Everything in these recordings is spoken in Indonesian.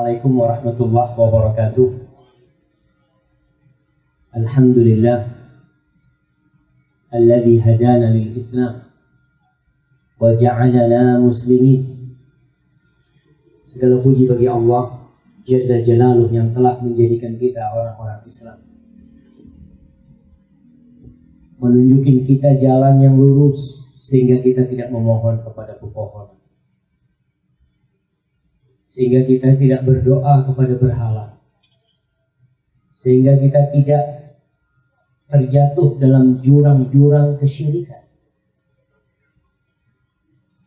Assalamualaikum warahmatullahi wabarakatuh. Alhamdulillah alladzi hadana lil Islam wa ja'alana muslimin. Segala puji bagi Allah Jalla Jalaluh yang telah menjadikan kita orang-orang Islam, menunjukin kita jalan yang lurus sehingga kita tidak memohon kepada pepohonan, sehingga kita tidak berdoa kepada berhala, sehingga kita tidak terjatuh dalam jurang-jurang kesyirikan.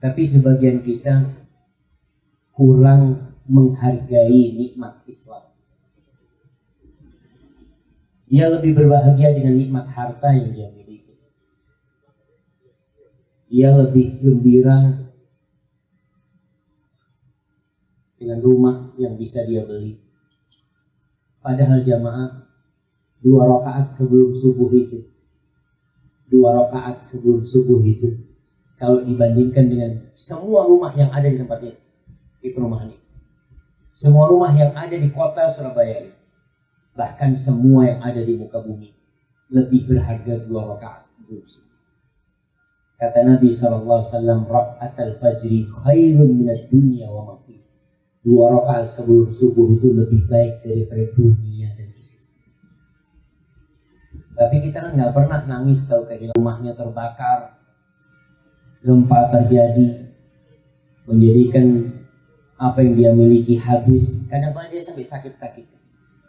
Tapi sebagian kita kurang menghargai nikmat Islam. Dia lebih berbahagia dengan nikmat harta yang dia miliki. Dia lebih gembira dengan rumah yang bisa dia beli. Padahal jamaah, 2 rakaat sebelum subuh itu, kalau dibandingkan dengan semua rumah yang ada di tempat ini, di perumahan ini, semua rumah yang ada di kota Surabaya ini, bahkan semua yang ada di muka bumi, lebih berharga 2 rakaat sebelum subuh. Kata Nabi SAW, raka'atul fajri khairun minad dunya wa ma fiha. 2 rakaat sebelum subuh itu lebih baik daripada dunia dan isi. Tapi kita kan nggak pernah nangis kalau kehilangan rumahnya terbakar, gempa terjadi, menjadikan apa yang dia miliki habis. Kadang-kadang dia sampai sakit-sakit.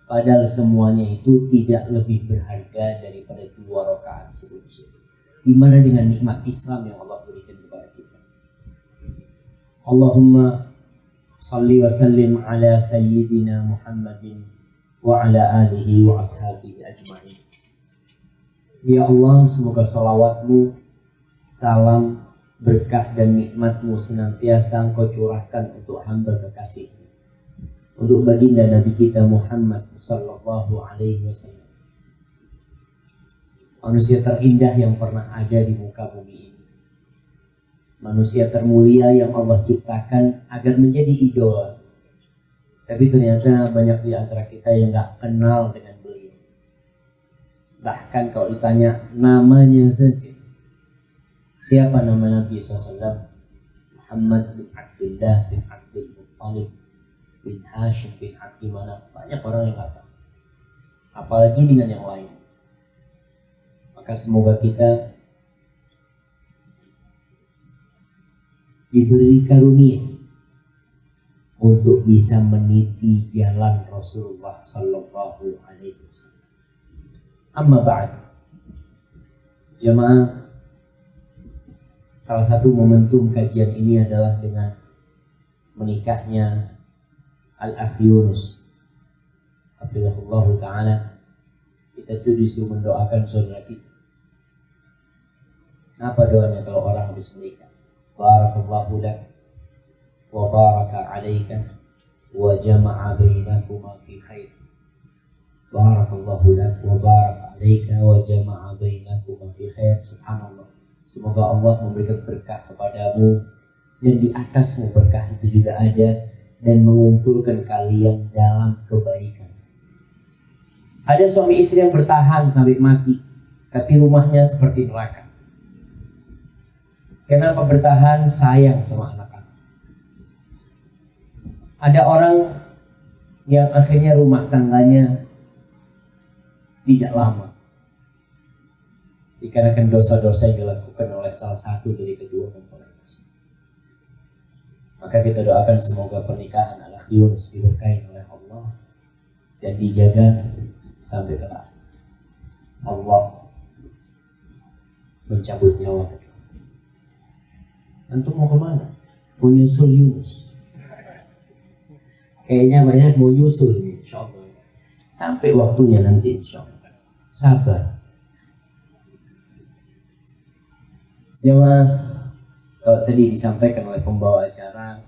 Padahal semuanya itu tidak lebih berharga daripada 2 rakaat sebelum subuh. Gimana dengan nikmat Islam yang Allah berikan kepada kita? Allahumma salli wa sallim ala sayyidina Muhammadin wa ala alihi wa ashabihi ajma'in. Ya Allah, semoga salawatmu, salam, berkah dan nikmatmu senantiasa Engkau curahkan untuk hamba kekasihmu, untuk baginda Nabi kita Muhammad sallallahu alaihi wasallam, manusia terindah yang pernah ada di muka bumi ini, manusia termulia yang Allah ciptakan agar menjadi idola. Tapi ternyata banyak di antara kita yang gak kenal dengan beliau. Bahkan kalau ditanya namanya saja, siapa nama Nabi SAW? Muhammad bin Abdullah bin Abdul Muttalib bin Hashim bin Abdi Manaf. Banyak orang yang gak tahu, apalagi dengan yang lain. Maka semoga kita diberi karunia untuk bisa meniti jalan Rasulullah Sallallahu Alaihi Wasallam. Amma ba'd, jemaah, salah satu momentum kajian ini adalah dengan menikahnya Al-Akh Yunus hafizahullah ta'ala. Kita tuh disuruh mendoakan saudara kita. Apa doanya kalau orang habis menikah? Barakallahu lak wa baraka alaika wa jama'a bainakuma fi khair. Barakallahu lak wa baraka alaika wa jama'a bainakuma fi khair. Subhanallah. Semoga Allah memberikan berkah kepadamu dan di atasmu berkah itu juga ada, dan mengumpulkan kalian dalam kebaikan. Ada suami istri yang bertahan sampai mati, tapi rumahnya seperti neraka. Kenapa bertahan? Sayang sama anak-anak. Ada orang yang akhirnya rumah tangganya tidak lama dikarenakan dosa-dosa yang dilakukan oleh salah satu dari kedua mempelai tersebut. Maka kita doakan semoga pernikahan Al-Akh Yunus diberkahi oleh Allah dan dijaga sampai kelak Allah mencabut nyawa kedua. Antum mau kemana? Mau nyusul Yunus? Kayaknya banyak mau nyusul ini, insyaallah. Sampai waktunya nanti insyaallah. Sabar. Jemaah, kalau tadi disampaikan oleh pembawa acara,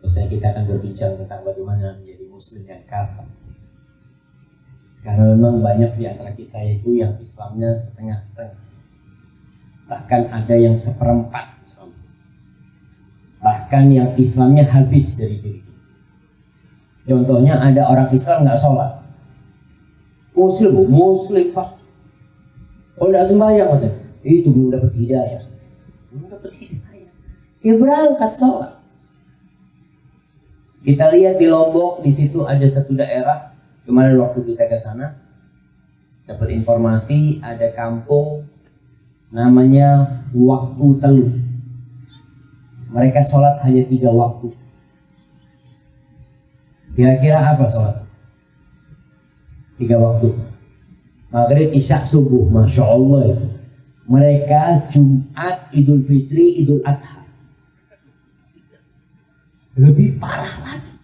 biasanya kita akan berbincang tentang bagaimana menjadi muslim yang kafah. Karena memang banyak di antara kita itu yang Islamnya setengah-setengah. Bahkan ada yang seperempat Islam. Bahkan yang Islamnya habis dari diri kita. Contohnya ada orang Islam nggak sholat, Muslim Pak, oh nggak sembahyang katanya, itu belum dapat hidayah. Ya berangkat sholat. Kita lihat di Lombok, di situ ada satu daerah, kemarin waktu kita ke sana, dapat informasi ada kampung namanya Waktu Teluk. Mereka sholat hanya 3 waktu. Kira-kira apa sholat? 3 waktu. Maghrib, isya, subuh. Masya Allah itu. Mereka Jumat, Idul Fitri, Idul Adha. Lebih parah lagi.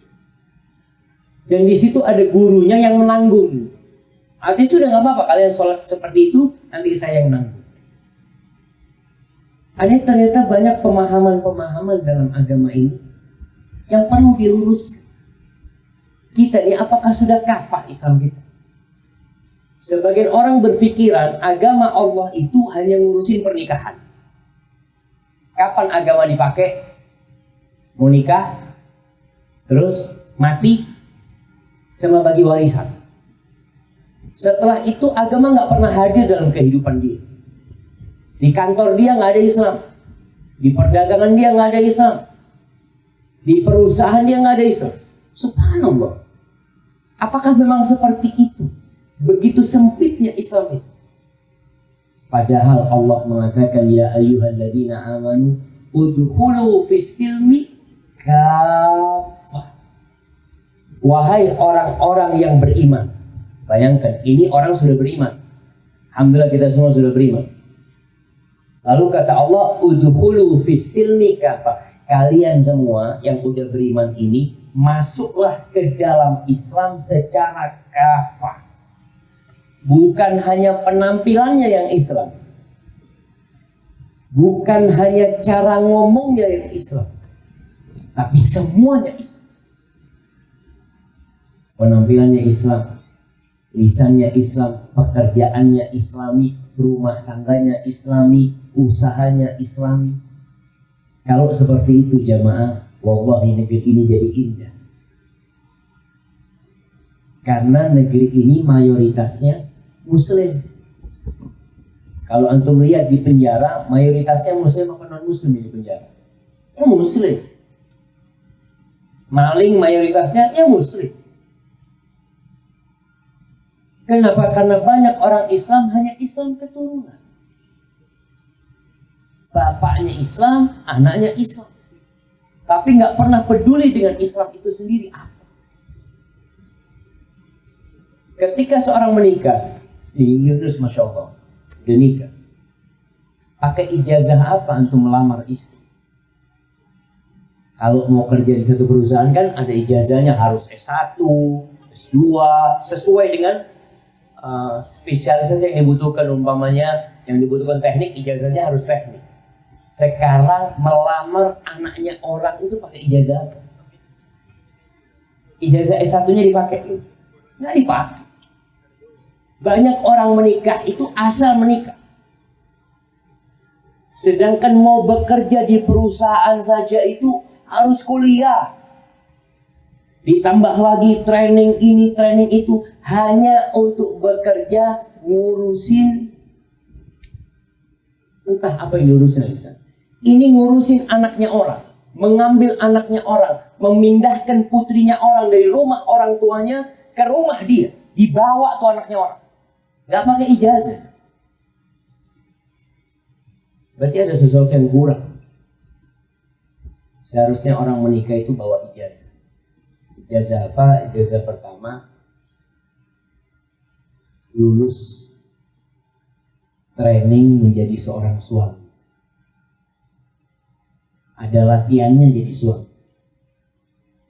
Dan di situ ada gurunya yang menanggung. Artinya sudah nggak apa-apa kalian sholat seperti itu, nanti saya yang menanggung. Ada ternyata banyak pemahaman-pemahaman dalam agama ini yang perlu diluruskan. Kita ini apakah sudah kafah Islam kita? Sebagian orang berpikiran agama Allah itu hanya ngurusin pernikahan. Kapan agama dipakai? Mau nikah, terus mati, sama bagi warisan. Setelah itu agama nggak pernah hadir dalam kehidupan dia. Di kantor dia nggak ada Islam, di perdagangan dia nggak ada Islam, di perusahaan dia nggak ada Islam. Subhanallah. Apakah memang seperti itu? Begitu sempitnya Islam itu. Padahal Allah mengatakan ya ayyuhalladzina amanu udkhulu fis-silmi kafah. Wahai orang-orang yang beriman. Bayangkan, ini orang sudah beriman. Alhamdulillah kita semua sudah beriman. Lalu kata Allah udkhulu fis-silmi kafah. Kalian semua yang udah beriman ini masuklah ke dalam Islam secara kafah. Bukan hanya penampilannya yang Islam, bukan hanya cara ngomongnya yang Islam, tapi semuanya Islam. Penampilannya Islam, lisannya Islam, pekerjaannya Islami, rumah tangganya Islami, usahanya Islami. Kalau seperti itu jamaah, wallahi negeri ini jadi indah. Karena negeri ini mayoritasnya Muslim. Kalau antum lihat di penjara, mayoritasnya Muslim apa non-Muslim di penjara? Ya Muslim. Maling mayoritasnya ya Muslim. Kenapa? Karena banyak orang Islam hanya Islam keturunan. Bapaknya Islam, anaknya Islam. Tapi nggak pernah peduli dengan Islam itu sendiri apa. Ketika seorang menikah, di Yunus Masya Allah, udah nikah. Pakai ijazah apa antum melamar istri? Kalau mau kerja di satu perusahaan kan ada ijazahnya, harus S1, S2, sesuai dengan spesialisasi yang dibutuhkan. Umpamanya yang dibutuhkan teknik, ijazahnya harus teknik. Sekarang melamar anaknya orang itu pakai ijazah apa? Ijazah S1-nya dipakai? Nggak dipakai. Banyak orang menikah itu asal menikah. Sedangkan mau bekerja di perusahaan saja itu harus kuliah. Ditambah lagi training ini, training itu. Hanya untuk bekerja, ngurusin. Entah apa yang diurusin. Ini ngurusin anaknya orang. Mengambil anaknya orang. Memindahkan putrinya orang dari rumah orang tuanya ke rumah dia. Dibawa tuh anaknya orang. Gak pakai ijazah. Berarti ada sesuatu yang kurang. Seharusnya orang menikah itu bawa ijazah. Ijazah apa? Ijazah pertama, lulus training menjadi seorang suami. Ada latihannya jadi suami.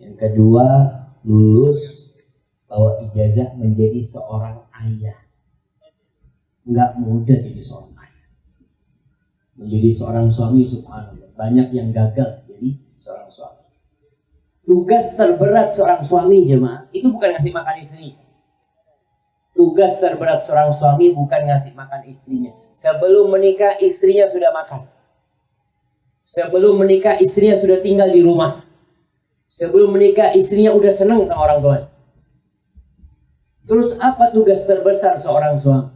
Yang kedua, lulus bawa ijazah menjadi seorang ayah. Nggak mudah jadi seorang ayah. Menjadi seorang suami, subhanallah. Banyak yang gagal jadi seorang suami. Tugas terberat seorang suami jemaah, itu bukan ngasih makan istri. Tugas terberat seorang suami bukan ngasih makan istrinya. Sebelum menikah istrinya sudah makan. Sebelum menikah istrinya sudah tinggal di rumah. Sebelum menikah istrinya udah seneng sama orang tua. Terus apa tugas terbesar seorang suami?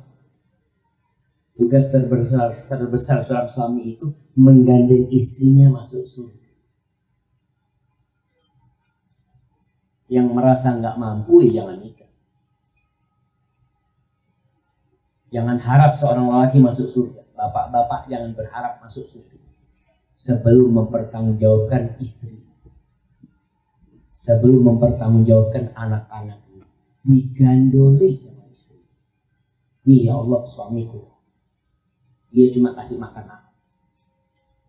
Tugas terbesar seorang suami itu menggandeng istrinya masuk surga. Yang merasa nggak mampu ya jangan nikah. Jangan harap seorang lelaki masuk surga. Bapak-bapak jangan berharap masuk surga sebelum mempertanggungjawabkan istri, sebelum mempertanggungjawabkan anak-anaknya. Digandoli sama istri. Nih ya Allah, suamiku, dia cuma kasih makan aku,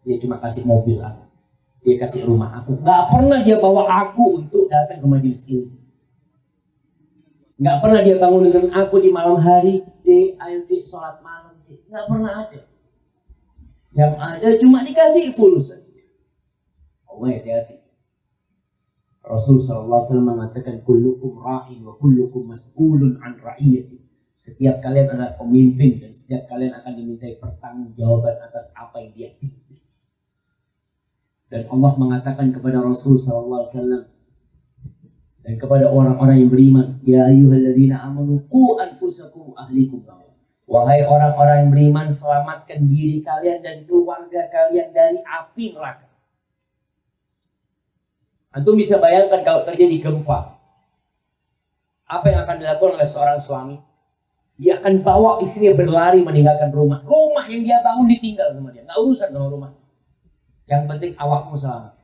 dia cuma kasih mobil aku, dia kasih rumah aku, gak pernah dia bawa aku untuk datang ke majelis ilmu. Gak pernah dia bangun dengan aku di malam hari, ayo sholat malam, gak pernah ada. Yang ada cuma dikasih full saja. Allah hati-hati. Rasul SAW mengatakan kullukum ra'in wa kullukum mas'ulun an ra'iyati. Setiap kalian adalah pemimpin dan setiap kalian akan dimintai pertanggungjawaban atas apa yang dia pimpin. Dan Allah mengatakan kepada Rasul SAW dan kepada orang-orang yang beriman, ya ayyuhalladzina amanu qu anfusakum ahlikum. Wahai orang-orang yang beriman, selamatkan diri kalian dan keluarga kalian dari api neraka. Antum bisa bayangkan kalau terjadi gempa, apa yang akan dilakukan oleh seorang suami? Dia akan bawa istrinya berlari meninggalkan rumah. Rumah yang dia bangun ditinggal sama dia. Nggak urusan sama rumah. Yang penting awakmu selamat.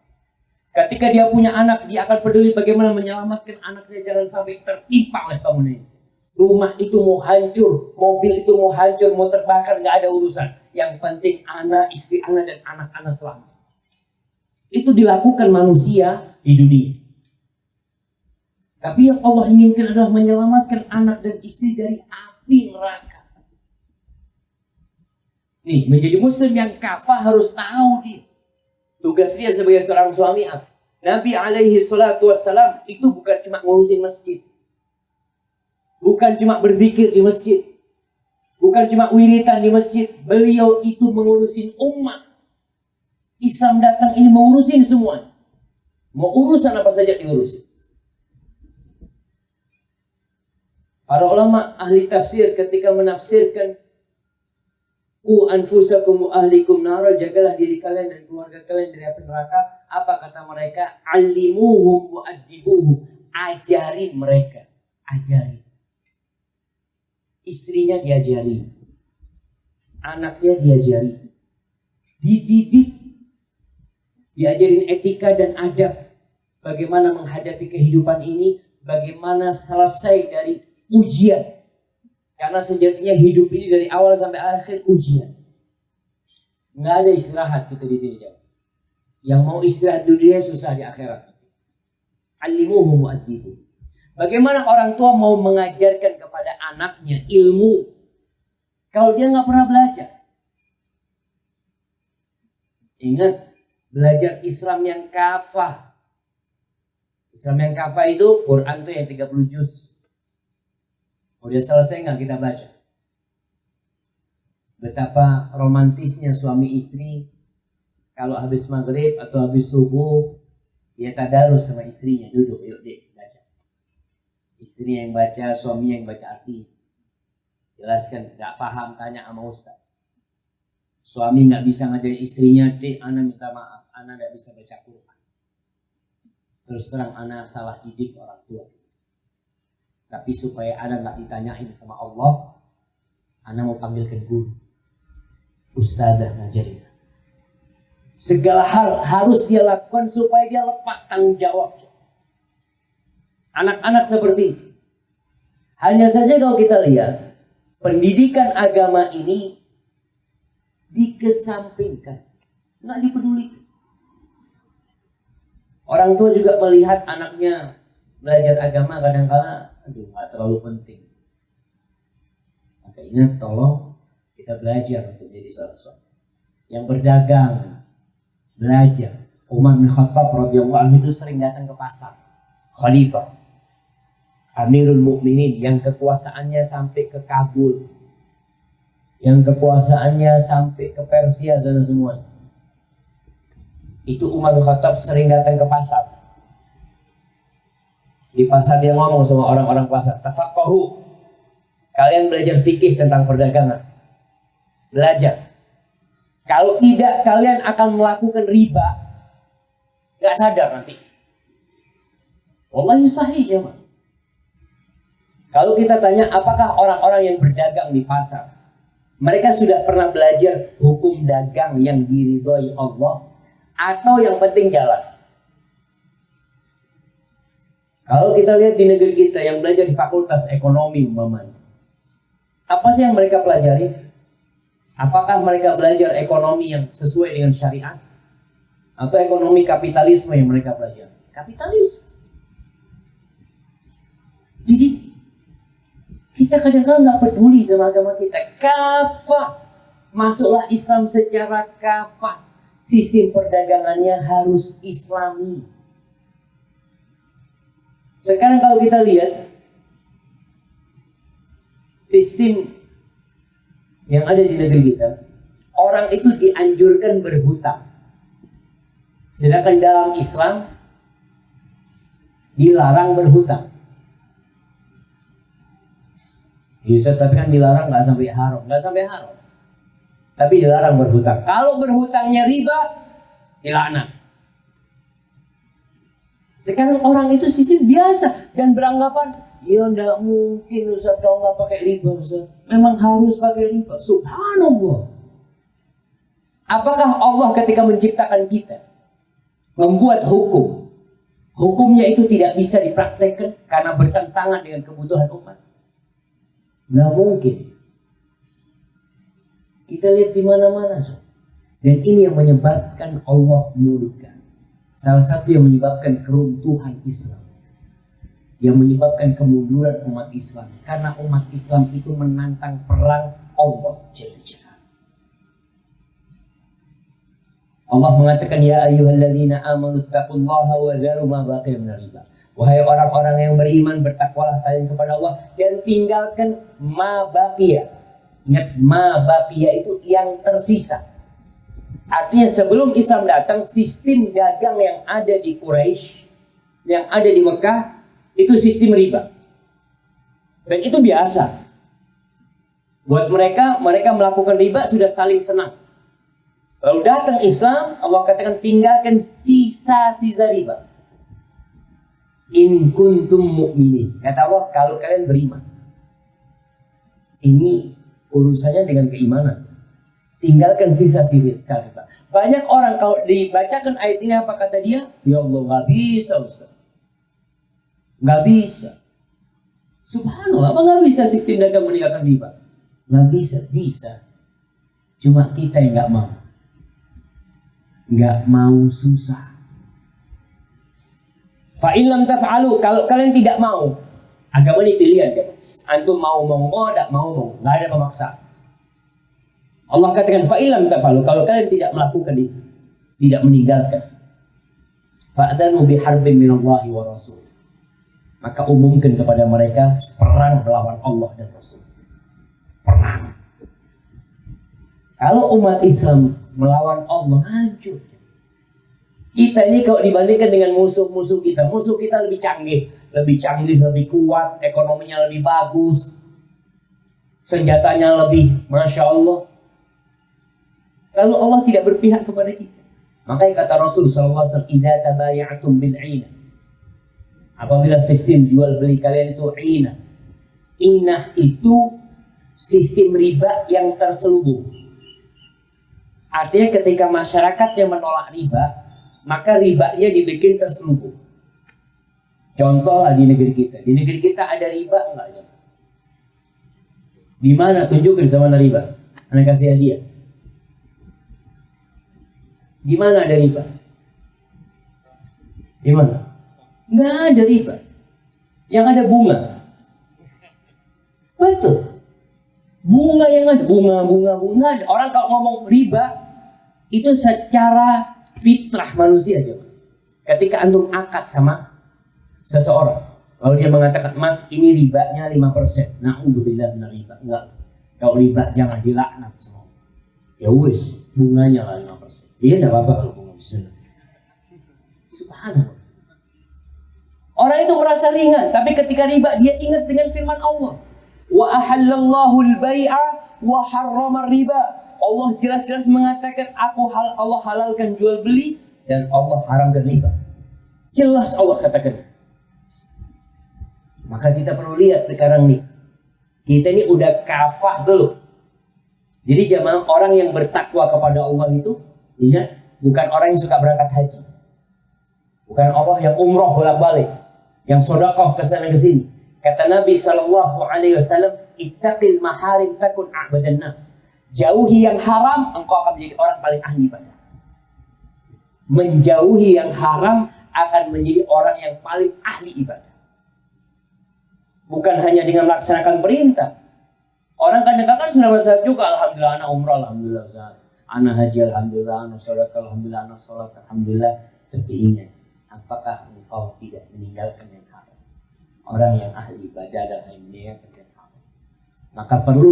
Ketika dia punya anak, dia akan peduli bagaimana menyelamatkan anaknya jangan sampai tertimpa oleh bangunan itu. Rumah itu mau hancur, mobil itu mau hancur, mau terbakar, nggak ada urusan. Yang penting anak, istri anak, dan anak-anak selamat. Itu dilakukan manusia di dunia. Tapi yang Allah inginkan adalah menyelamatkan anak dan istri dari api neraka. Nih, menjadi muslim yang kafah harus tahu dia. Tugas dia sebagai seorang suami apa? Nabi alaihi salatu wassalam itu bukan cuma ngurusin masjid. Bukan cuma berzikir di masjid. Bukan cuma wiritan di masjid. Beliau itu mengurusin umat. Islam datang ini mengurusin semua. Mau urusan apa saja diurusin. Para ulama ahli tafsir ketika menafsirkan Qu anfusakum ahlikum nara, jagalah diri kalian dan keluarga kalian dari api neraka. Apa kata mereka? Alimuhum wa adibuhum. Ajarin mereka. Ajarin. Istrinya diajari, anaknya diajari, dididik, diajarin etika dan adab, bagaimana menghadapi kehidupan ini, bagaimana selesai dari ujian. Karena sejatinya hidup ini dari awal sampai akhir ujian. Nggak ada istirahat kita di sini, jauh. Yang mau istirahat di dunia susah di akhirat. Alimuhum mu'addibuhum. Bagaimana orang tua mau mengajarkan kepada anaknya ilmu kalau dia nggak pernah belajar? Ingat, belajar Islam yang kafah. Islam yang kafah itu Quran tuh yang 30 juz. Udah selesai nggak kita baca? Betapa romantisnya suami istri kalau habis maghrib atau habis subuh dia tadarus sama istrinya, duduk, yuk deh. Istrinya yang baca, suaminya yang baca arti. Jelaskan, gak paham, tanya sama ustaz. Suami gak bisa ngajarin istrinya, dek, ana minta maaf, ana gak bisa baca Quran. Terus terang, ana salah didik orang tua. Tapi supaya ana gak ditanyain sama Allah, ana mau panggilkan guru, ustazah ngajarin. Segala hal harus dia lakukan supaya dia lepas tanggung jawab. Anak-anak seperti itu. Hanya saja kalau kita lihat, pendidikan agama ini dikesampingkan, nggak dipedulikan. Orang tua juga melihat anaknya belajar agama kadang-kala, nggak terlalu penting. Maka ingat, tolong kita belajar untuk jadi seorang suami yang berdagang, belajar. Umar bin Khattab radhiyallahu anhu itu sering datang ke pasar. Khalifah, Amirul Mukminin yang kekuasaannya sampai ke Kabul, yang kekuasaannya sampai ke Persia dan semua. Itu Umar bin Khattab sering datang ke pasar. Di pasar dia ngomong sama orang-orang pasar, tafaqahu. Kalian belajar fikih tentang perdagangan. Belajar. Kalau tidak, kalian akan melakukan riba. Gak sadar nanti. Wallahi sahih ya, Pak. Kalau kita tanya apakah orang-orang yang berdagang di pasar, mereka sudah pernah belajar hukum dagang yang diridhoi Allah, atau yang penting jalan? Kalau kita lihat di negeri kita yang belajar di fakultas ekonomi umpamanya, apa sih yang mereka pelajari? Apakah mereka belajar ekonomi yang sesuai dengan syariat? Atau ekonomi kapitalisme yang mereka pelajari? Kapitalisme. Jadi kita kadang-kadang nggak peduli sama agama kita. Kafah. Masuklah Islam secara kafah. Sistem perdagangannya harus Islami. Sekarang kalau kita lihat sistem yang ada di negeri kita, orang itu dianjurkan berhutang. Sedangkan dalam Islam dilarang berhutang. Bisa, tapi kan dilarang nggak sampai haram, tapi dilarang berhutang. Kalau berhutangnya riba, dilaknat. Sekarang orang itu sistem biasa dan beranggapan, ya enggak mungkin Ustaz kalau nggak pakai riba Ustaz. Memang harus pakai riba. Subhanallah. Apakah Allah ketika menciptakan kita membuat hukum, hukumnya itu tidak bisa dipraktekkan karena bertentangan dengan kebutuhan umat? Nggak mungkin. Kita lihat di mana-mana. Dan ini yang menyebabkan Allah murka. Salah satu yang menyebabkan keruntuhan Islam, yang menyebabkan kemunduran umat Islam, karena umat Islam itu menantang perang Allah Jalla Jalaluhu. Allah mengatakan, ya ayyuhalladzina amanu taqullaha wa dharu ma baqiya minar riba. Wahai orang-orang yang beriman, bertakwalah kalian kepada Allah dan tinggalkan ma baqiya. Ingat, ma baqiya itu yang tersisa. Artinya sebelum Islam datang, sistem dagang yang ada di Quraisy, yang ada di Mekah, itu sistem riba. Dan itu biasa. Buat mereka melakukan riba sudah saling senang. Lalu datang Islam, Allah katakan tinggalkan sisa-sisa riba. In kuntum mu'minin. Kata Allah, kalau kalian beriman. Ini urusannya dengan keimanan. Tinggalkan sisa-sisa riba. Banyak orang kalau dibacakan ayat ini apa kata dia? Ya Allah, nggak bisa Ustaz. Nggak bisa. Subhanallah, apa nggak bisa sistem dagang meninggalkan riba? Nggak bisa, bisa. Cuma kita yang nggak mau. Nggak mau susah. Fa in lam taf'alu, kalau kalian tidak mau, agama ini pilihan kan? Antum mau, tidak mau, nggak ada pemaksaan. Allah katakan fa in lam taf'alu, kalau kalian tidak melakukan itu, tidak meninggalkan, fa'danu biharbin minallahi wa rasul, maka umumkan kepada mereka perang melawan Allah dan Rasul. Perang. Kalau umat Islam melawan Allah, hancur. Kita ini kalau dibandingkan dengan musuh-musuh kita lebih canggih, lebih kuat, ekonominya lebih bagus, senjatanya lebih, Masya Allah. Lalu Allah tidak berpihak kepada kita. Makanya kata Rasul SAW, idza tabaya'tum bil 'inah. Apabila sistem jual beli kalian itu 'inah. Inah itu sistem riba yang terselubung. Artinya ketika masyarakat yang menolak riba, maka ribanya dibikin terselubung. Contoh lah di negeri kita. Di negeri kita ada riba enggak ya? Di mana? Tunjukkan sama riba. Anda kasih hadiah. Di mana ada riba? Di mana? Enggak ada riba. Yang ada bunga. Betul. Bunga yang ada. Bunga ada. Orang kalau ngomong riba, itu secara fitrah manusia aja. Ketika antum akad sama seseorang, lalu dia mengatakan, mas ini ribanya 5%. Na'udzubillah min riba. Enggak. Kalau riba jangan dilaknat semua. Ya wis, bunganya lah 5%. Dia enggak apa-apa kalau bunga. Subhanallah. Orang itu merasa ringan, tapi ketika riba dia ingat dengan firman Allah. Wa ahallallahu al-bai'a wa harrama riba. Allah jelas-jelas mengatakan Allah halalkan jual beli dan Allah haramkan riba. Jelas Allah katakan. Maka kita perlu lihat sekarang nih. Kita ini udah kafah belum? Jadi jamaah, orang yang bertakwa kepada Allah itu, ingat, bukan orang yang suka berangkat haji. Bukan Allah yang umroh bolak-balik, yang sedekah ke sana ke sini. Kata Nabi SAW, ittaqil maharim takun a'badan nas. Jauhi yang haram, engkau akan menjadi orang paling ahli ibadah. Menjauhi yang haram akan menjadi orang yang paling ahli ibadah. Bukan hanya dengan melaksanakan perintah. Orang kadang-kadang sudah merasa juga, alhamdulillah anak umrah, alhamdulillah anak haji, alhamdulillah anak sholat, alhamdulillah anak sholat, alhamdulillah. Tapi ingat, apakah engkau tidak meninggalkan yang haram? Orang yang ahli ibadah adalah yang meninggalkan yang haram. Maka perlu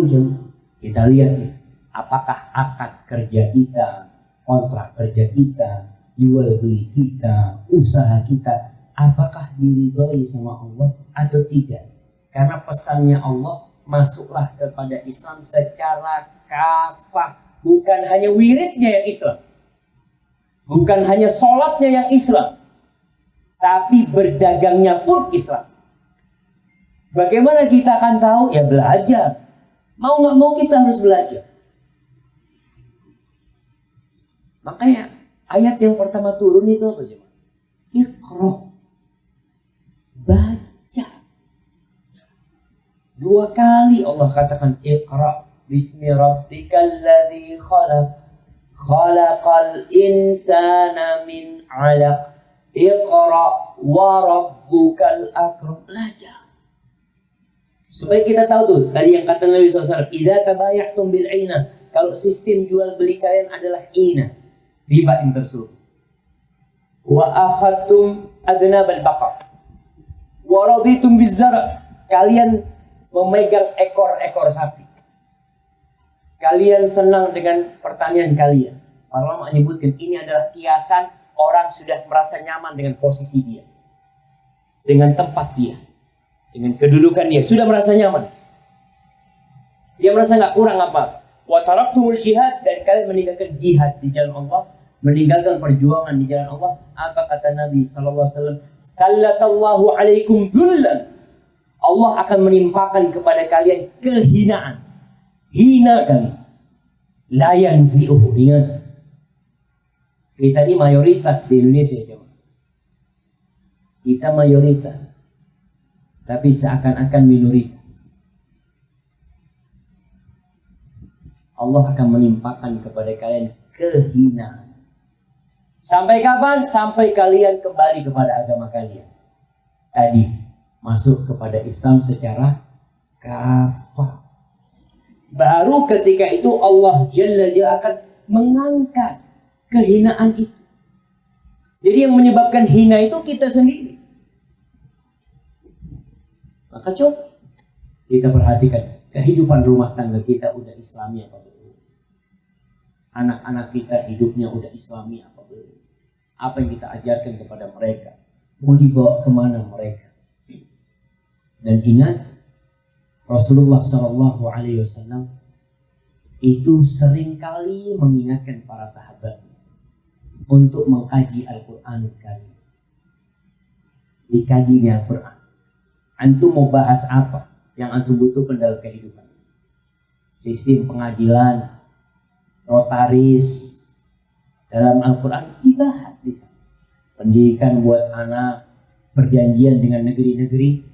kita lihat nih, apakah akad kerja kita, kontrak kerja kita, jual beli kita, usaha kita, apakah diridhoi sama Allah atau tidak? Karena pesannya Allah, masuklah kepada Islam secara kafah. Bukan hanya wiridnya yang Islam, bukan hanya sholatnya yang Islam, tapi berdagangnya pun Islam. Bagaimana kita akan tahu? Ya belajar. Mau nggak mau kita harus belajar. Makanya ayat yang pertama turun itu apa sih? Iqra. Baca. 2 kali Allah katakan Iqra. Bismi rabbikal ladzi khalaq. Khalaqal insana min 'alaq. Iqra wa rabbukal akram. Belajar. Supaya kita tahu tuh, tadi yang kata Nabi SAW, idza tabaya'tum bil 'ina. Kalau sistem jual beli kalian adalah ina, riba yang tersuruh. Wa akhadtum adnabal baqar. Wa raditum bizar'. Kalian memegang ekor-ekor sapi. Kalian senang dengan pertanian kalian. Para ulama menyebutkan ini adalah kiasan orang sudah merasa nyaman dengan posisi dia, dengan tempat dia, dengan kedudukan dia, sudah merasa nyaman. Dia merasa nggak kurang apa. Wa taraktumul jihad, dan kalian meninggalkan jihad di jalan Allah, meninggalkan perjuangan di jalan Allah. Apa kata Nabi SAW? Sallatallahu alaikum dhullan. Allah akan menimpakan kepada kalian kehinaan. Hina kalian. La yanzi'uhu. Ingat. Kita ini mayoritas di Indonesia. Coba. Kita mayoritas. Tapi seakan-akan minoritas. Allah akan menimpakan kepada kalian kehinaan. Sampai kapan? Sampai kalian kembali kepada agama kalian. Tadi. Masuk kepada Islam secara kafah. Baru ketika itu Allah Jalla Jalla akan mengangkat kehinaan itu. Jadi yang menyebabkan hina itu kita sendiri. Maka coba kita perhatikan kehidupan rumah tangga kita udah Islami apa belum? Anak-anak kita hidupnya udah Islami apa belum? Apa yang kita ajarkan kepada mereka? Mau dibawa kemana mereka? Dan ingat, Rasulullah SAW itu seringkali mengingatkan para sahabat untuk mengkaji Al-Quran Karim. Dikajinya Al-Quran. Antum mau bahas apa yang antum butuhkan dalam kehidupan? Sistem pengadilan, notaris, dalam Al-Quran dibahas di sana. Pendidikan buat anak, perjanjian dengan negeri-negeri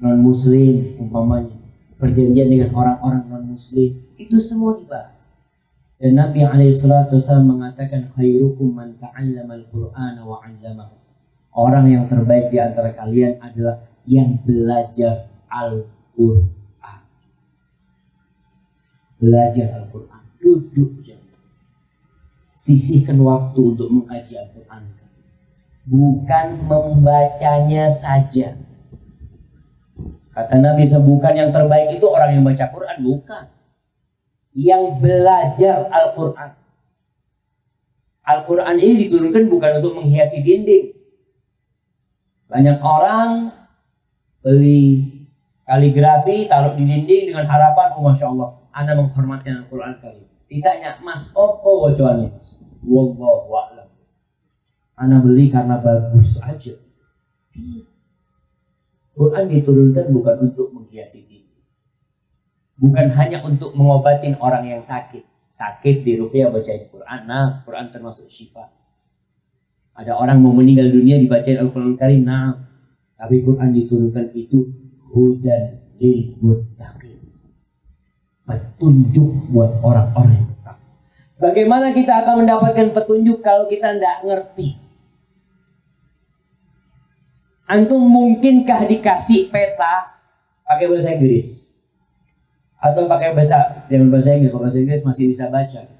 non-muslim umpamanya, perjanjian dengan orang-orang non-muslim, itu semua dibahas. Dan Nabi SAW mengatakan khairukum man ta'allama al-Qur'ana wa 'allamahu. Orang yang terbaik di antara kalian adalah yang belajar Al-Qur'an. Belajar Al-Qur'an, duduk jangan. Sisihkan waktu untuk mengkaji Al-Qur'an. Bukan membacanya saja. Kata Nabi, bukan yang terbaik itu orang yang baca Quran, bukan. Yang belajar Al-Quran. Al-Quran ini diturunkan bukan untuk menghiasi dinding. Banyak orang beli kaligrafi taruh di dinding dengan harapan, oh masya Allah, Anda menghormatkan Al-Quran Karim. Ditanya, Mas, opo wajoane? Wallahu a'lam. Anda beli karena bagus aja. Quran diturunkan bukan untuk menghiasi diri, bukan hanya untuk mengobatin orang yang sakit. Sakit di ruqyah bacain Quran. Nah, Quran termasuk syifa. Ada orang mau meninggal dunia dibacain Al-Quran Karim. Nah, tapi Quran diturunkan itu hudan lil muttaqin, petunjuk buat orang-orang yang bertakwa. Bagaimana kita akan mendapatkan petunjuk kalau kita tidak ngerti? Antum mungkinkah dikasih peta pakai bahasa Inggris? Atau pakai bahasa Inggris? Kalau bahasa Inggris masih bisa baca.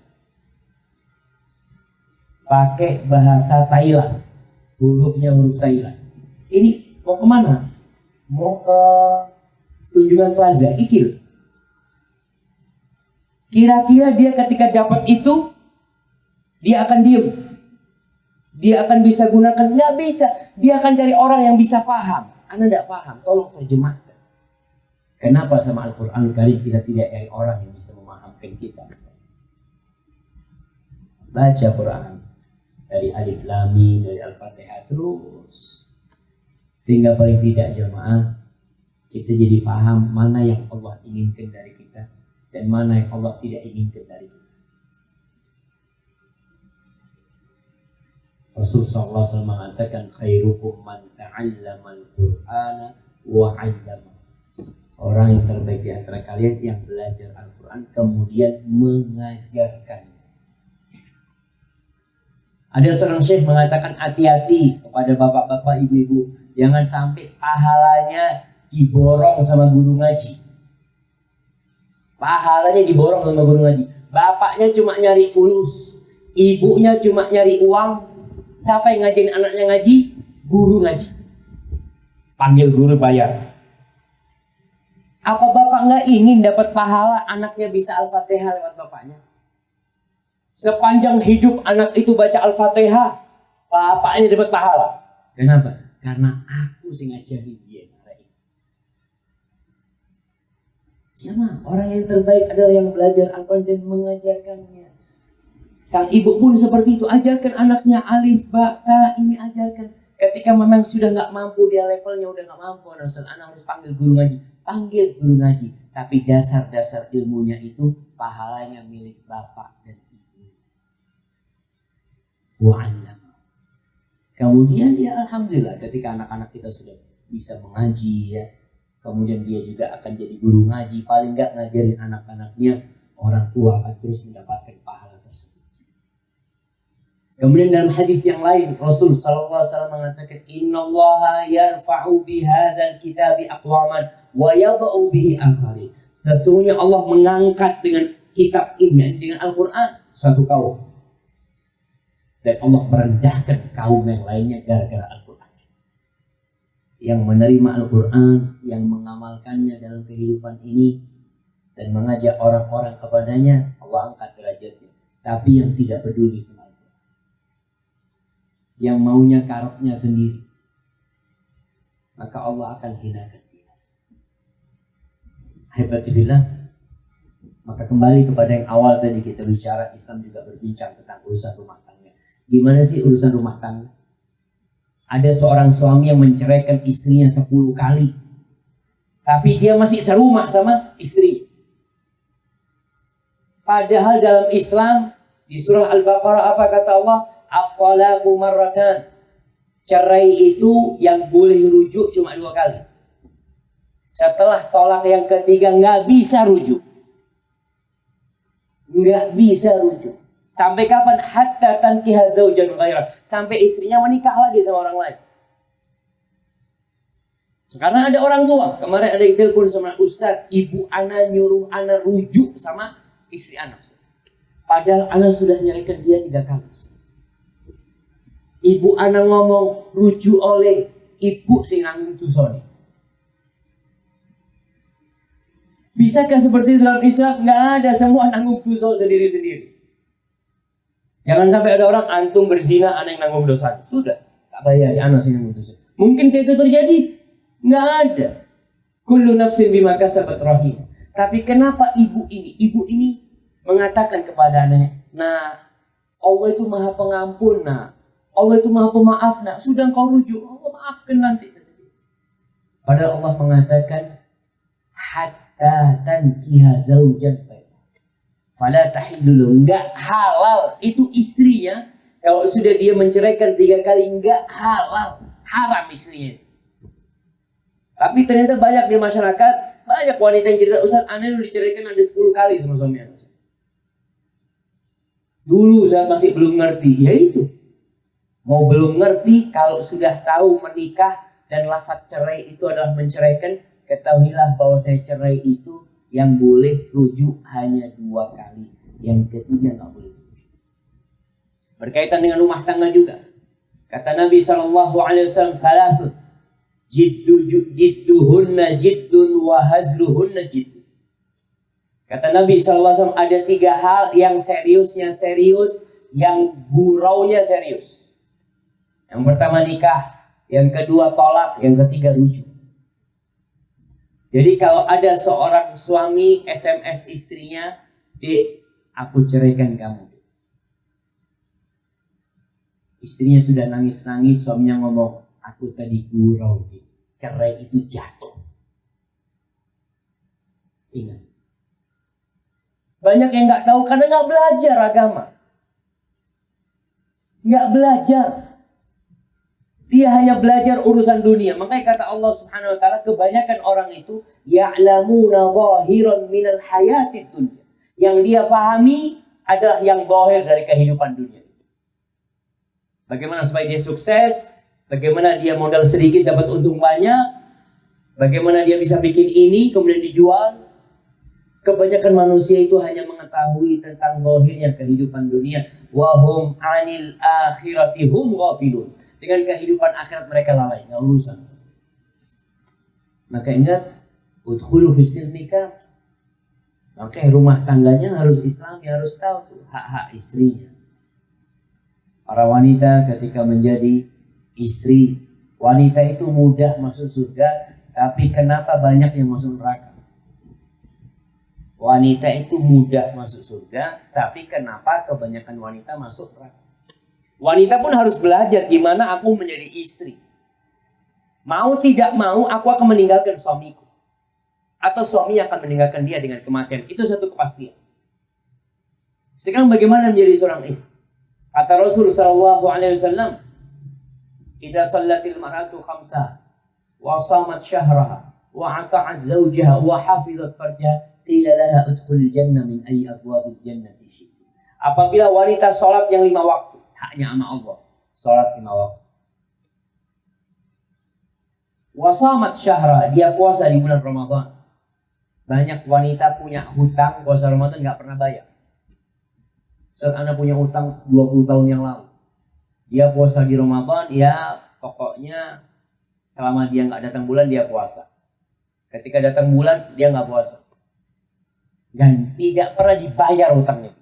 Pakai bahasa Thailand, hurufnya huruf Thailand. Ini mau kemana? Mau ke Tunjungan Plaza, Ikil. Kira-kira dia ketika dapat itu, dia akan diem. Dia akan bisa gunakan? Nggak bisa. Dia akan cari orang yang bisa paham. Anda tidak paham, tolong terjemahkan. Kenapa sama Al-Quran Karim kita tidak cari orang yang bisa memahamkan kita? Baca Quran dari Alif Lam Mim, dari Al-Fatihah terus, sehingga paling tidak jemaah kita jadi paham mana yang Allah inginkan dari kita dan mana yang Allah tidak inginkan dari kita. Rasulullah SAW mengatakan khairukum man ta'allama al-Qur'ana wa 'allama. Orang yang terbaik di antara kalian yang belajar Al-Quran kemudian mengajarkan. Ada seorang syekh mengatakan hati-hati kepada bapak-bapak, ibu-ibu, jangan sampai pahalanya diborong sama guru ngaji. Pahalanya diborong sama guru ngaji. Bapaknya cuma nyari fulus, ibunya cuma nyari uang. Siapa yang ngajarin anaknya ngaji? Guru ngaji. Panggil guru bayar. Apa bapak nggak ingin dapat pahala anaknya bisa Al-Fatihah lewat bapaknya? Sepanjang hidup anak itu baca Al-Fatihah, bapaknya dapat pahala. Kenapa? Karena aku sih ngajarin dia. Siapa? Orang yang terbaik adalah yang belajar Al-Quran dan mengajarkannya. Sang ibu pun seperti itu, ajarkan anaknya alif, ba, ta, ini ajarkan. Ketika memang sudah nggak mampu, dia levelnya udah nggak mampu, anak harus panggil guru ngaji. Panggil guru ngaji. Tapi dasar-dasar ilmunya itu pahalanya milik bapak dan ibu. Wa'allama. Kemudian ya alhamdulillah ketika anak-anak kita sudah bisa mengaji ya, kemudian dia juga akan jadi guru ngaji. Paling nggak ngajarin anak-anaknya, orang tua akan terus mendapatkan pahala tersebut. Kemudian dalam hadis yang lain Rasul sallallahu alaihi wasallam mengatakan, innallaha yarfa'u bihadzal kitabi aqwaman wa yadh'u bihi akharin. Sesungguhnya Allah mengangkat dengan kitab ini, dengan Al-Quran, suatu kaum, dan Allah merendahkan kaum yang lainnya gara-gara Al-Quran. Yang menerima Al-Quran, yang mengamalkannya dalam kehidupan ini dan mengajak orang-orang kepadanya, Allah angkat derajatnya. Tapi yang tidak peduli sama Al-Quran, yang maunya karoknya sendiri, maka Allah akan hinakan dia. Hebatillah. Maka kembali kepada yang awal tadi kita bicara, Islam juga berbincang tentang urusan rumah tangga. Gimana sih urusan rumah tangga? Ada seorang suami yang menceraikan istrinya 10 kali, tapi dia masih serumah sama istri. Padahal dalam Islam di surah Al-Baqarah apa kata Allah? At-talaqu marratan. Cerai itu yang boleh rujuk cuma 2 kali. Setelah tolak yang ketiga nggak bisa rujuk. Nggak bisa rujuk. Sampai kapan? Hatta tankiha zaujan ghairah. Sampai istrinya menikah lagi sama orang lain. Karena ada orang tua. Kemarin ada yang telepon sama Ustaz, ibu ana nyuruh ana rujuk sama istri ana. Padahal ana sudah nyarikan dia 3 kali. Ibu ana ngomong rujuk oleh ibu sing nanggung dosane. Bisakah seperti itu dalam Islam? Nggak ada, semua nanggung dosa sendiri-sendiri. Jangan sampai ada orang antum berzina, anak yang nanggung dosa. Sudah, tak bayar, anak sih nanggung dosa. Mungkin itu terjadi? Nggak ada. Kullu nafsin bima kasabat rahim. Tapi kenapa ibu ini mengatakan kepada anaknya, nah Allah itu maha pengampun, nah Allah itu maha pemaaf, nah sudah engkau rujuk, Allah maafkan nanti. Padahal Allah mengatakan hatta tankiha zaujan fala tahillu, enggak halal itu istrinya. Kalau sudah dia menceraikan 3 kali, enggak halal, haram istrinya. Tapi ternyata banyak di masyarakat, banyak wanita yang cerita, Ustaz, aneh diceraikan ada 10 kali sama suaminya. Dulu saat masih belum ngerti, ya itu. Mau belum ngerti, kalau sudah tahu menikah dan lafaz cerai itu adalah menceraikan, ketahuilah bahwa saya cerai itu yang boleh rujuk hanya 2 kali. Yang ketiga nggak boleh rujuk. Berkaitan dengan rumah tangga juga. Kata Nabi SAW, salatun jidduhunna jiddun wa hazluhunna jiddun. Kata Nabi SAW, ada 3 hal yang seriusnya serius, yang guraunya serius. Yang pertama nikah, yang kedua tolak, yang ketiga rujuk. Jadi kalau ada seorang suami SMS istrinya, Dek, aku ceraikan kamu. Istrinya sudah nangis-nangis, suaminya ngomong, aku tadi gurau, Dek. Cerai itu jatuh. Ingat. Banyak yang nggak tahu karena nggak belajar agama. Nggak belajar. Dia hanya belajar urusan dunia. Makanya kata Allah Subhanahu wa taala, kebanyakan orang itu ya'lamuna zahiran minal hayatid dunya. Yang dia pahami adalah yang zahir dari kehidupan dunia. Bagaimana supaya dia sukses? Bagaimana dia modal sedikit dapat untung banyak? Bagaimana dia bisa bikin ini kemudian dijual? Kebanyakan manusia itu hanya mengetahui tentang zahirnya kehidupan dunia. Wahum 'anil akhirati hum ghafilun. Dengan kehidupan akhirat mereka lalai, nggak urusan. Maka ingat, udkhulu fis silmi kafah. Maka rumah tangganya harus Islami, harus tahu tuh hak-hak istrinya. Para wanita ketika menjadi istri, wanita itu mudah masuk surga, tapi kenapa banyak yang masuk neraka? Wanita itu mudah masuk surga, tapi kenapa kebanyakan wanita masuk neraka? Wanita pun harus belajar gimana aku menjadi istri. Mau tidak mau, aku akan meninggalkan suamiku. Atau suami akan meninggalkan dia dengan kematian. Itu satu kepastian. Sekarang bagaimana menjadi seorang istri? Kata Rasul SAW, idza sallatil mar'atu khamsa wa shamat syahraha wa ata'at zawjaha wa hafizat farjaha qila laha udkhulil jannah min ayyi abwabil jannati syi'ti. Apabila wanita salat yang 5 waktu, haknya sama Allah, salat 5 waktu. Wa shamat syahra, dia puasa di bulan Ramadan. Banyak wanita punya hutang puasa Ramadan nggak pernah bayar. Saat Anda punya hutang 20 tahun yang lalu, dia puasa di Ramadan, ya pokoknya selama dia nggak datang bulan dia puasa. Ketika datang bulan dia nggak puasa. Dan tidak pernah dibayar hutangnya.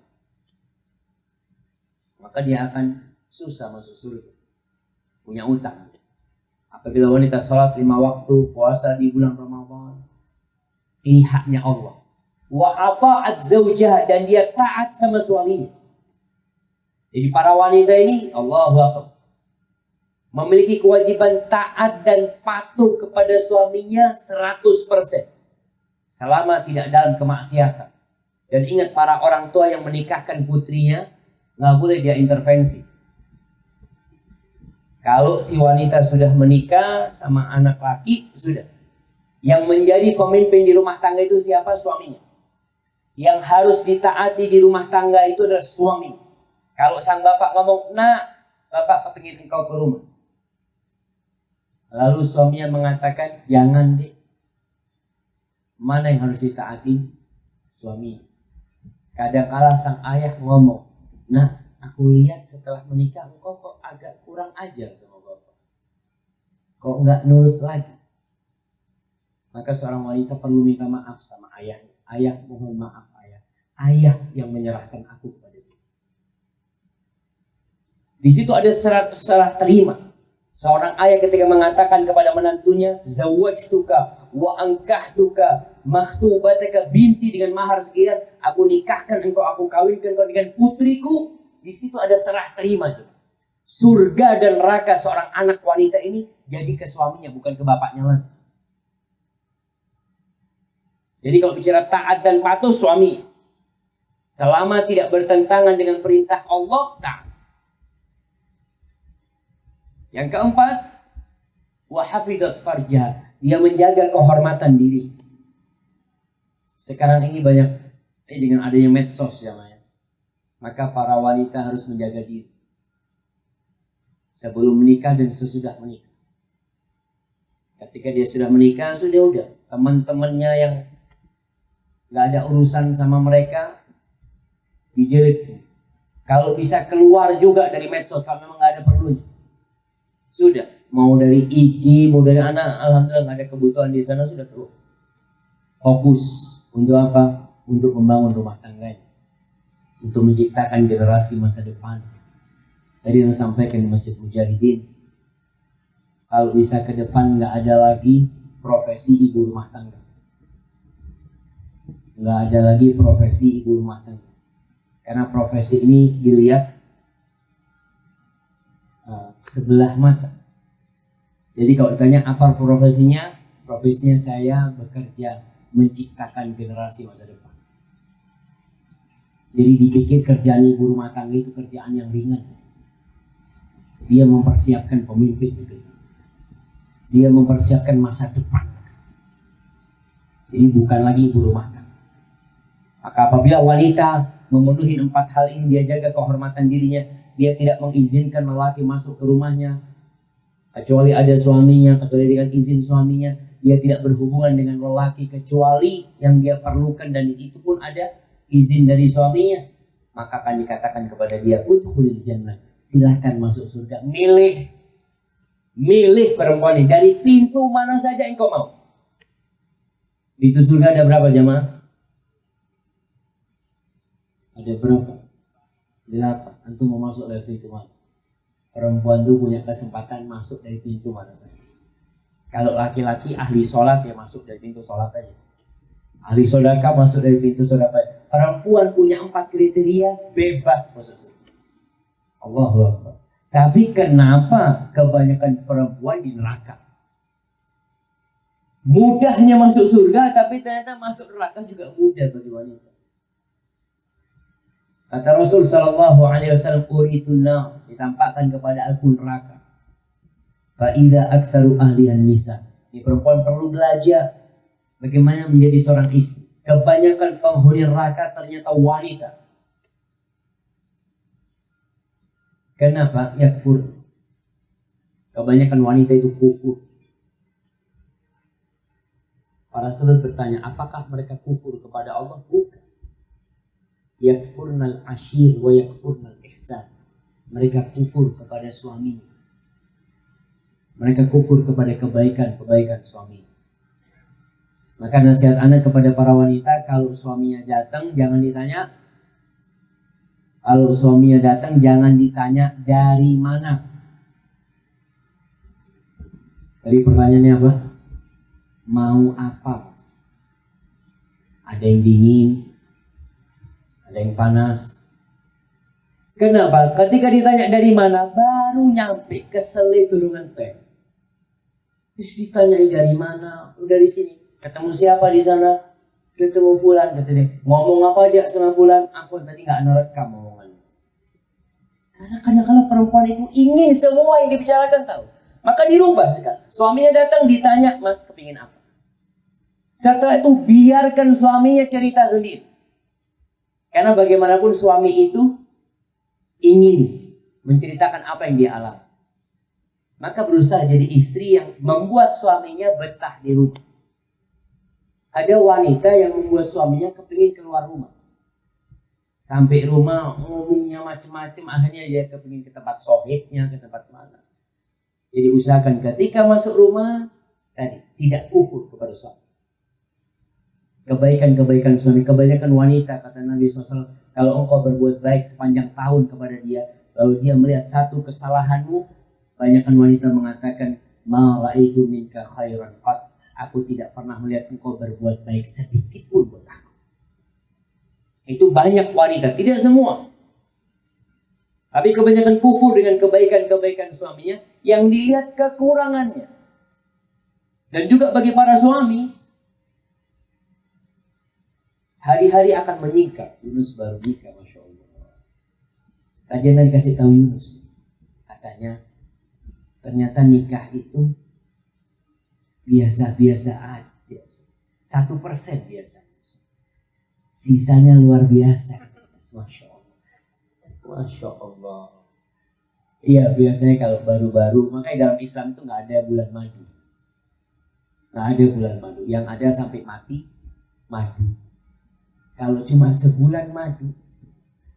Maka dia akan susah masuk surga. Punya hutang. Apabila wanita sholat 5 waktu, puasa di bulan Ramadan, ini haknya Allah. Wa ata'at zawjaha, dan dia taat sama suaminya. Jadi para wanita ini, Allahu Akbar, memiliki kewajiban taat dan patuh kepada suaminya 100%. Selama tidak dalam kemaksiatan. Dan ingat, para orang tua yang menikahkan putrinya, nggak boleh dia intervensi. Kalau si wanita sudah menikah sama anak laki, sudah. Yang menjadi pemimpin di rumah tangga itu siapa? Suaminya. Yang harus ditaati di rumah tangga itu adalah suami. Kalau sang bapak ngomong, nak, bapak kepingin engkau ke rumah. Lalu suaminya mengatakan, jangan deh. Mana yang harus ditaati? Suami. Kadang-kala sang ayah ngomong, nah, aku lihat setelah menikah engkau kok agak kurang ajar sama bapak. Kok nggak nurut lagi? Maka seorang wanita perlu minta maaf sama ayahnya. Ayah, mohon maaf ayah. Ayah yang menyerahkan aku kepada dia. Di situ ada serah terima. Seorang ayah ketika mengatakan kepada menantunya, zawajtuka wa ankahtuka makhtubataka binti, dengan mahar sekian, aku nikahkan engkau, aku kawinkan engkau dengan putriku. Di situ ada serah terima. Surga dan neraka seorang anak wanita ini jadi ke suaminya, bukan ke bapaknya lagi. Jadi kalau bicara taat dan patuh, suami selama tidak bertentangan dengan perintah Allah, taat. Yang keempat, wa hafidat farjah, dia menjaga kehormatan diri. Sekarang ini banyak dengan adanya medsos ya, maka para wanita harus menjaga diri sebelum menikah dan sesudah menikah. Ketika dia sudah menikah, sudah teman-temannya yang nggak ada urusan sama mereka di-delete. Kalau bisa keluar juga dari medsos kalau memang nggak ada perlunya. Sudah, mau dari IG, mau dari anak, alhamdulillah nggak ada kebutuhan di sana, sudah keluar. Fokus untuk apa? Untuk membangun rumah tangganya, untuk menciptakan generasi masa depan. Tadi yang sampaikan di Masjid Mujahidin, kalau bisa ke depan nggak ada lagi profesi ibu rumah tangga, nggak ada lagi profesi ibu rumah tangga, karena profesi ini dilihat sebelah mata. Jadi kalau ditanya apa profesinya, profesinya saya bekerja menciptakan generasi masa depan. Jadi dipikir kerjaan ibu rumah tangga itu kerjaan yang ringan. Dia mempersiapkan pemimpin negeri, dia mempersiapkan masa depan. Jadi bukan lagi ibu rumah tangga. Maka apabila wanita memenuhi 4 hal ini, dia jaga kehormatan dirinya, dia tidak mengizinkan lelaki masuk ke rumahnya kecuali ada suaminya, kecuali dengan izin suaminya. Dia tidak berhubungan dengan lelaki kecuali yang dia perlukan, dan itu pun ada izin dari suaminya. Maka akan dikatakan kepada dia, udkhulil jannah, silahkan masuk surga. Milih perempuan ini dari pintu mana saja engkau mau. Pintu surga ada berapa jemaah? Ada berapa? 8. Antum mau masuk dari pintu mana? Perempuan itu punya kesempatan masuk dari pintu mana saja. Kalau laki-laki ahli sholat, ya masuk dari pintu sholat aja. Ahli sedekah masuk dari pintu sedekah. Perempuan punya 4 kriteria, bebas masuk surga. Allahu Akbar. Tapi kenapa kebanyakan perempuan di neraka? Mudahnya masuk surga, tapi ternyata masuk neraka juga mudah bagi wanita. Kata Rasul sallallahu alaihi wasallam, uritun nar, ditampakkan kepada aku neraka. Fa idza aktsaru ahlihan nisa. Ini perempuan perlu belajar bagaimana menjadi seorang istri. Kebanyakan penghuni neraka ternyata wanita. Kenapa? Yakfur. Kebanyakan wanita itu kufur. Para sahabat bertanya, apakah mereka kufur kepada Allah? Bukan. Yakfurnal ashir wa yakfurnal ihsan. Mereka kufur kepada suaminya. Mereka kufur kepada kebaikan suami. Maka nasihat anak kepada para wanita, kalau suaminya datang jangan ditanya. Kalau suaminya datang jangan ditanya dari mana. Tadi pertanyaannya apa? Mau apa? Ada yang dingin, ada yang panas. Kenapa? Ketika ditanya dari mana, baru nyampe keselip tulungan teh. Terus ditanyai dari mana? Dari sini. Ketemu siapa di sana? Ketemu fulan, kata dia. Ngomong apa aja sama fulan? Aku tadi nggak nerekam omongannya. Karena kadang-kadang perempuan itu ingin semua yang dibicarakan tahu. Maka dirubah sekarang. Suaminya datang ditanya, Mas kepingin apa? Setelah itu biarkan suaminya cerita sendiri. Karena bagaimanapun suami itu ingin menceritakan apa yang dia alami. Maka berusaha jadi istri yang membuat suaminya betah di rumah. Ada wanita yang membuat suaminya kepingin keluar rumah. Sampai rumah ngomongnya macam-macam, akhirnya dia kepingin ke tempat sohibnya, ke tempat mana. Jadi usahakan ketika masuk rumah, tadi tidak kufur kepada suami. Kebaikan-kebaikan suami, kebanyakan wanita, kata Nabi SAW, kalau engkau berbuat baik sepanjang tahun kepada dia, lalu dia melihat satu kesalahanmu, Banyakkan wanita mengatakan, ma ra'aitu minka khairan qat. Aku tidak pernah melihat engkau berbuat baik sedikit pun buat aku. Itu banyak wanita, tidak semua. Tapi kebanyakan kufur dengan kebaikan-kebaikan suaminya yang dilihat kekurangannya. Dan juga bagi para suami, hari-hari akan menyingkap. Yunus baru nikah, Masya Allah. Kajian tadi kasih tahu Yunus. Katanya, ternyata nikah itu biasa-biasa aja. 1% biasa. Sisanya luar biasa. Masya Allah. Masya Allah. Iya, biasanya kalau baru-baru, makanya dalam Islam itu nggak ada bulan madu. Nggak ada bulan madu. Yang ada sampai mati, madu. Kalau cuma sebulan madu,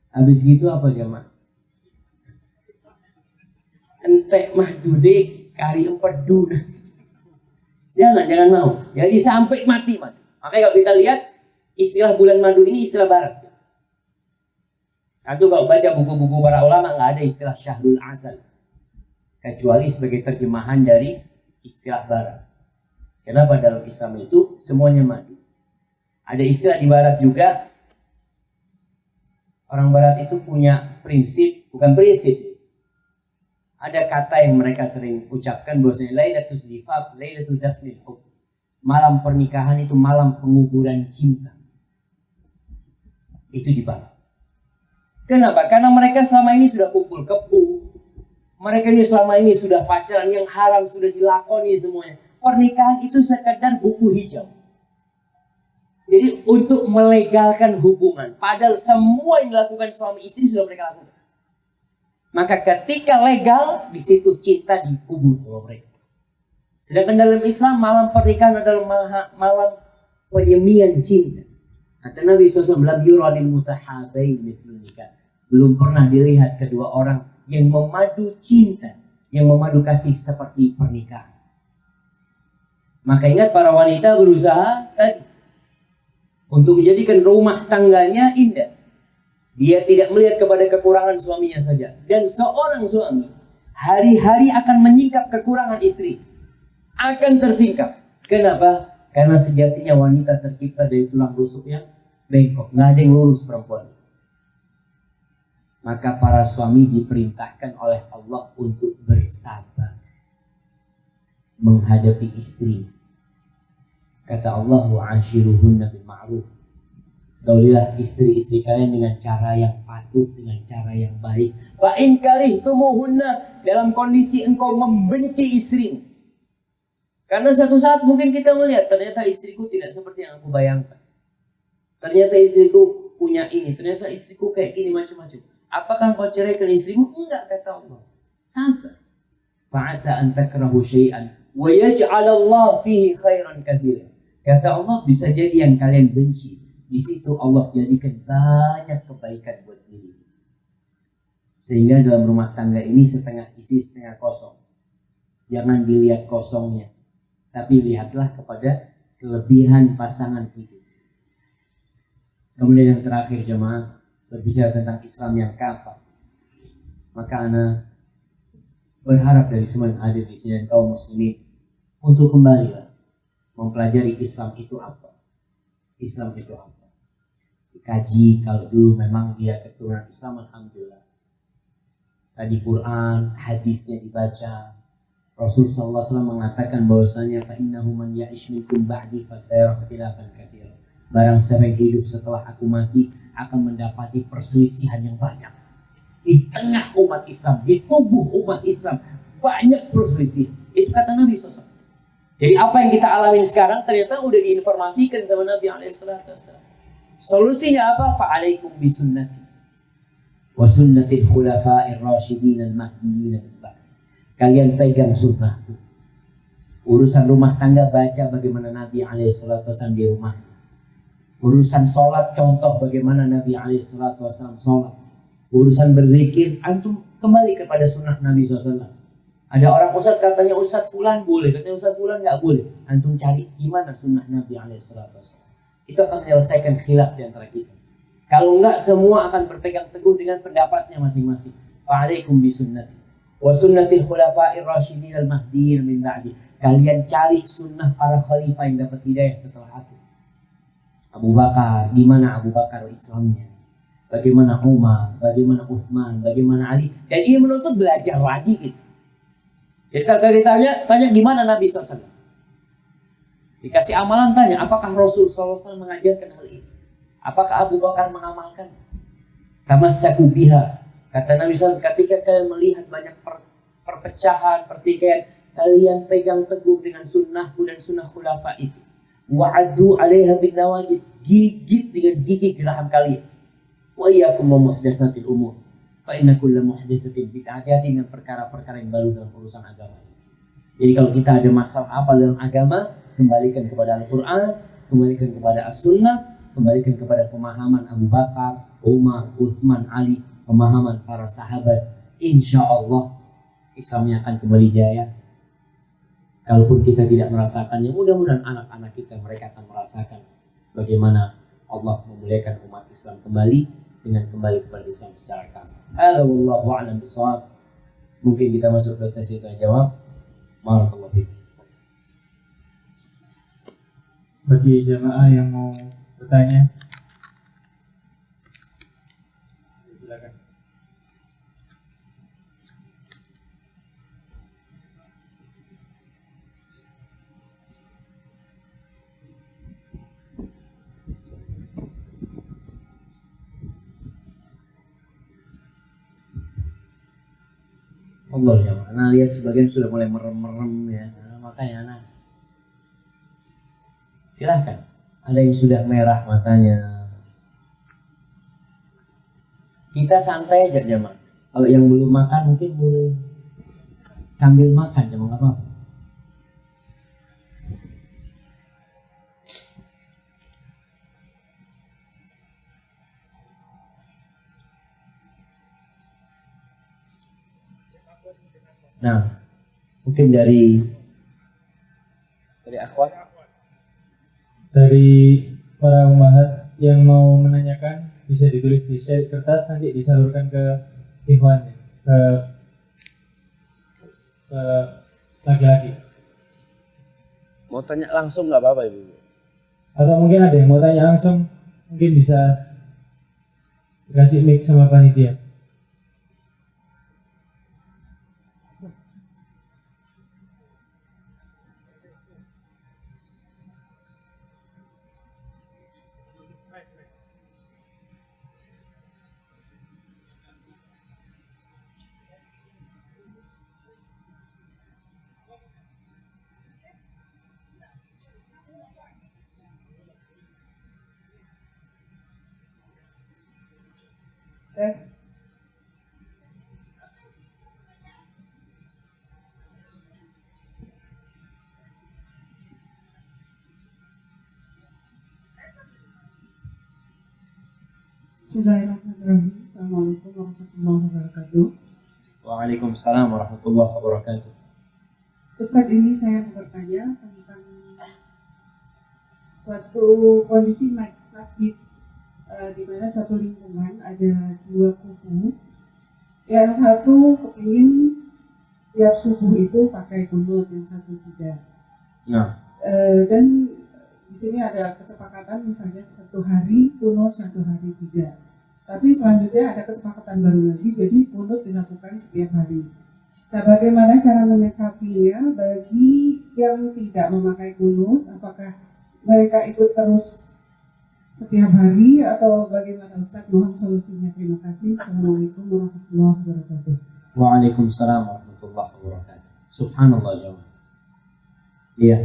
habis gitu apa jemaah? Entek madu deh, kari empedu. Jangan mau. Jadi sampai mati madu. Makanya kalau kita lihat, istilah bulan madu ini istilah barat. Atau kalau baca buku-buku para ulama nggak ada istilah syahrul asal, kecuali sebagai terjemahan dari istilah barat. Kenapa dalam Islam itu semuanya madu? Ada istilah di barat juga. Orang barat itu punya prinsip, bukan prinsip. Ada kata yang mereka sering ucapkan bahwasanya lailatul zifaf, lailatul dafnil hub. Malam pernikahan itu malam penguburan cinta. Itu di barat. Kenapa? Karena mereka selama ini sudah kumpul kebo. Mereka ini selama ini sudah pacaran, yang haram sudah dilakoni semuanya. Pernikahan itu sekedar buku hijau. Jadi untuk melegalkan hubungan. Padahal semua yang dilakukan suami istri sudah mereka lakukan. Maka ketika legal, di situ cinta dikubur oleh mereka. Sedangkan dalam Islam, malam pernikahan adalah malam penyemian cinta. Kata Nabi SAW, lam yuradil mutahabain mislul nikah. Belum pernah dilihat kedua orang yang memadu cinta, yang memadu kasih seperti pernikahan. Maka ingat, para wanita berusaha tadi untuk menjadikan rumah tangganya indah. Dia tidak melihat kepada kekurangan suaminya saja. Dan seorang suami hari-hari akan menyingkap kekurangan istri. Akan tersingkap. Kenapa? Karena sejatinya wanita tercipta dari tulang rusuk yang bengkok. Nggak ada yang lurus perempuan. Maka para suami diperintahkan oleh Allah untuk bersabar menghadapi istri. Kata Allah, wa'ashiruhunna bil ma'ruf. Gaulilah istri-istri kalian dengan cara yang patut, dengan cara yang baik. Fa in karihtumuhunna, dalam kondisi engkau membenci istrimu. Karena satu saat mungkin kita melihat ternyata istriku tidak seperti yang aku bayangkan. Ternyata istriku punya ini, ternyata istriku kayak gini macam-macam. Apakah kau ceraikan istrimu? Enggak, kata Allah. Sabar. Fa'asa an takrahu syai'an wa yaj'alallahu fihi khairan katsiran. Kata Allah, bisa jadi yang kalian benci, di situ Allah jadikan banyak kebaikan buat diri. Sehingga dalam rumah tangga ini setengah isi setengah kosong. Jangan dilihat kosongnya, tapi lihatlah kepada kelebihan pasangan itu. Kemudian yang terakhir jemaah, berbicara tentang Islam yang kafah. Maka ana berharap dari semua yang ada di sini dan kaum muslimin untuk kembali mempelajari Islam itu apa. Islam itu apa? Dikaji, kalau dulu memang dia keturunan Islam, alhamdulillah. Tadi Quran, hadisnya dibaca. Rasul sallallahu alaihi wasallam mengatakan bahwasanya fa innahu man ya'ish minkum ba'di fa sayara ikhtilafan katsiran. Barang siapa yang hidup setelah aku mati akan mendapati perselisihan yang banyak. Di tengah umat Islam, di tubuh umat Islam banyak perselisihan. Itu kata Nabi SAW. Jadi apa yang kita alami sekarang ternyata udah diinformasikan sama Nabi SAW. Solusinya apa? Fa'alaikum bisunnati wa sunnatil khulafa'ir rasyidin al-mahdiyyin min ba'di. Kalian pegang sunnahku. Urusan rumah tangga baca bagaimana Nabi SAW di rumah. Urusan sholat contoh bagaimana Nabi SAW sholat. Urusan berzikir antum kembali kepada sunnah Nabi SAW. Ada orang ustadz katanya ustadz fulan boleh, katanya ustadz fulan nggak boleh. Antum cari gimana sunnah Nabi SAW. Itu akan menyelesaikan khilaf di antara kita. Kalau enggak, semua akan berpegang teguh dengan pendapatnya masing-masing. Fa'alaikum bisunnati Wa sunnatil khulafa'ir rasyidin al-mahdiyyin min ba'di. Kalian cari sunnah para khalifah yang dapat hidayah setelah aku. Abu Bakar, gimana Abu Bakar Islamnya? Bagaimana Umar, bagaimana Uthman, bagaimana Ali? Dan ini menuntut belajar lagi gitu. Jadi kalau tanya gimana Nabi SAW? Dikasih amalan, tanya apakah Rasul SAW mengajarkan hal ini? Apakah Abu Bakar mengamalkan? Tamassaku biha. Kata Nabi SAW, ketika kalian melihat banyak perpecahan, pertikaian, kalian pegang teguh dengan sunnahku dan sunnah khulafa itu. Wa'adu 'alaiha bin nawajid, gigit dengan gigi geraham kalian. Wa iyyakum wa muhdatsatil umur. Fa inna kulla muhdatsatin bid'ah. Hati-hati dengan perkara-perkara yang baru dalam urusan agama. Jadi kalau kita ada masalah apa dalam agama, kembalikan kepada Al-Qur'an, kembalikan kepada As-Sunnah, kembalikan kepada pemahaman Abu Bakar, Umar, Uthman, Ali, pemahaman para sahabat. Insya Allah Islamnya akan kembali jaya. Kalaupun kita tidak merasakannya, mudah-mudahan anak-anak kita mereka akan merasakan bagaimana Allah memuliakan umat Islam kembali dengan kembali kepada Islam secara kamil. Wallahu a'lam bishawab. Mungkin kita masuk ke sesi tanya jawab. Barakallahu fiik. Bagi jamaah yang mau bertanya, silakan. Allah ya, nah lihat sebagian sudah mulai merem-merem ya, makanya anak silahkan. Ada yang sudah merah matanya, kita santai aja jamaah. Kalau yang belum makan mungkin boleh sambil makan, jangan apa-apa. Nah, mungkin dari akhwat, dari para ummahat yang mau menanyakan bisa ditulis di kertas, nanti disalurkan ke ikhwan, ke laki-laki. mau tanya langsung nggak apa-apa ibu. Atau mungkin ada yang mau tanya langsung, mungkin bisa dikasih mic sama panitia. Tes. Bismillahirrahmanirrahim. Assalamualaikum warahmatullahi wabarakatuh. Waalaikumsalam warahmatullahi wabarakatuh. Ustaz, ini saya mau bertanya tentang suatu kondisi masjid di mana satu lingkungan ada dua kubu. Yang satu kepingin tiap subuh itu pakai kunut, yang satu tidak. Nah, Dan di sini ada kesepakatan misalnya satu hari kunut, satu hari tidak. Tapi selanjutnya ada kesepakatan baru lagi, jadi kunut dilakukan setiap hari. Nah, bagaimana cara menyikapinya bagi yang tidak memakai kunut? Apakah mereka ikut terus setiap hari atau bagaimana Ustaz? Mohon solusinya. Terima kasih. Assalamualaikum warahmatullahi wabarakatuh. waalaikumsalam warahmatullahi wabarakatuh. Subhanallah jemaah. Iya.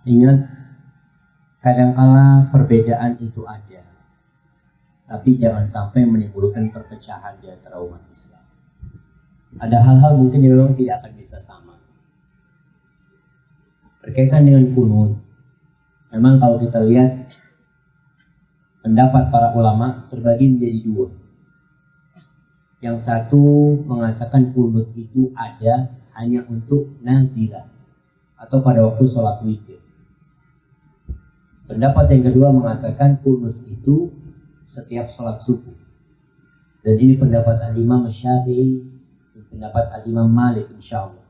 Ingat, kadangkala perbedaan itu ada, tapi jangan sampai menimbulkan perpecahan di antara umat Islam. Ada hal-hal mungkin yang memang tidak akan bisa sama. Berkaitan dengan kunut, memang kalau kita lihat pendapat para ulama terbagi menjadi dua. Yang satu mengatakan kunut itu ada hanya untuk nazilah atau pada waktu sholat witir. Pendapat yang kedua mengatakan kunut itu setiap sholat subuh. Dan ini pendapat Al-Imam Syafi'i pendapat Al-Imam Malik insyaallah.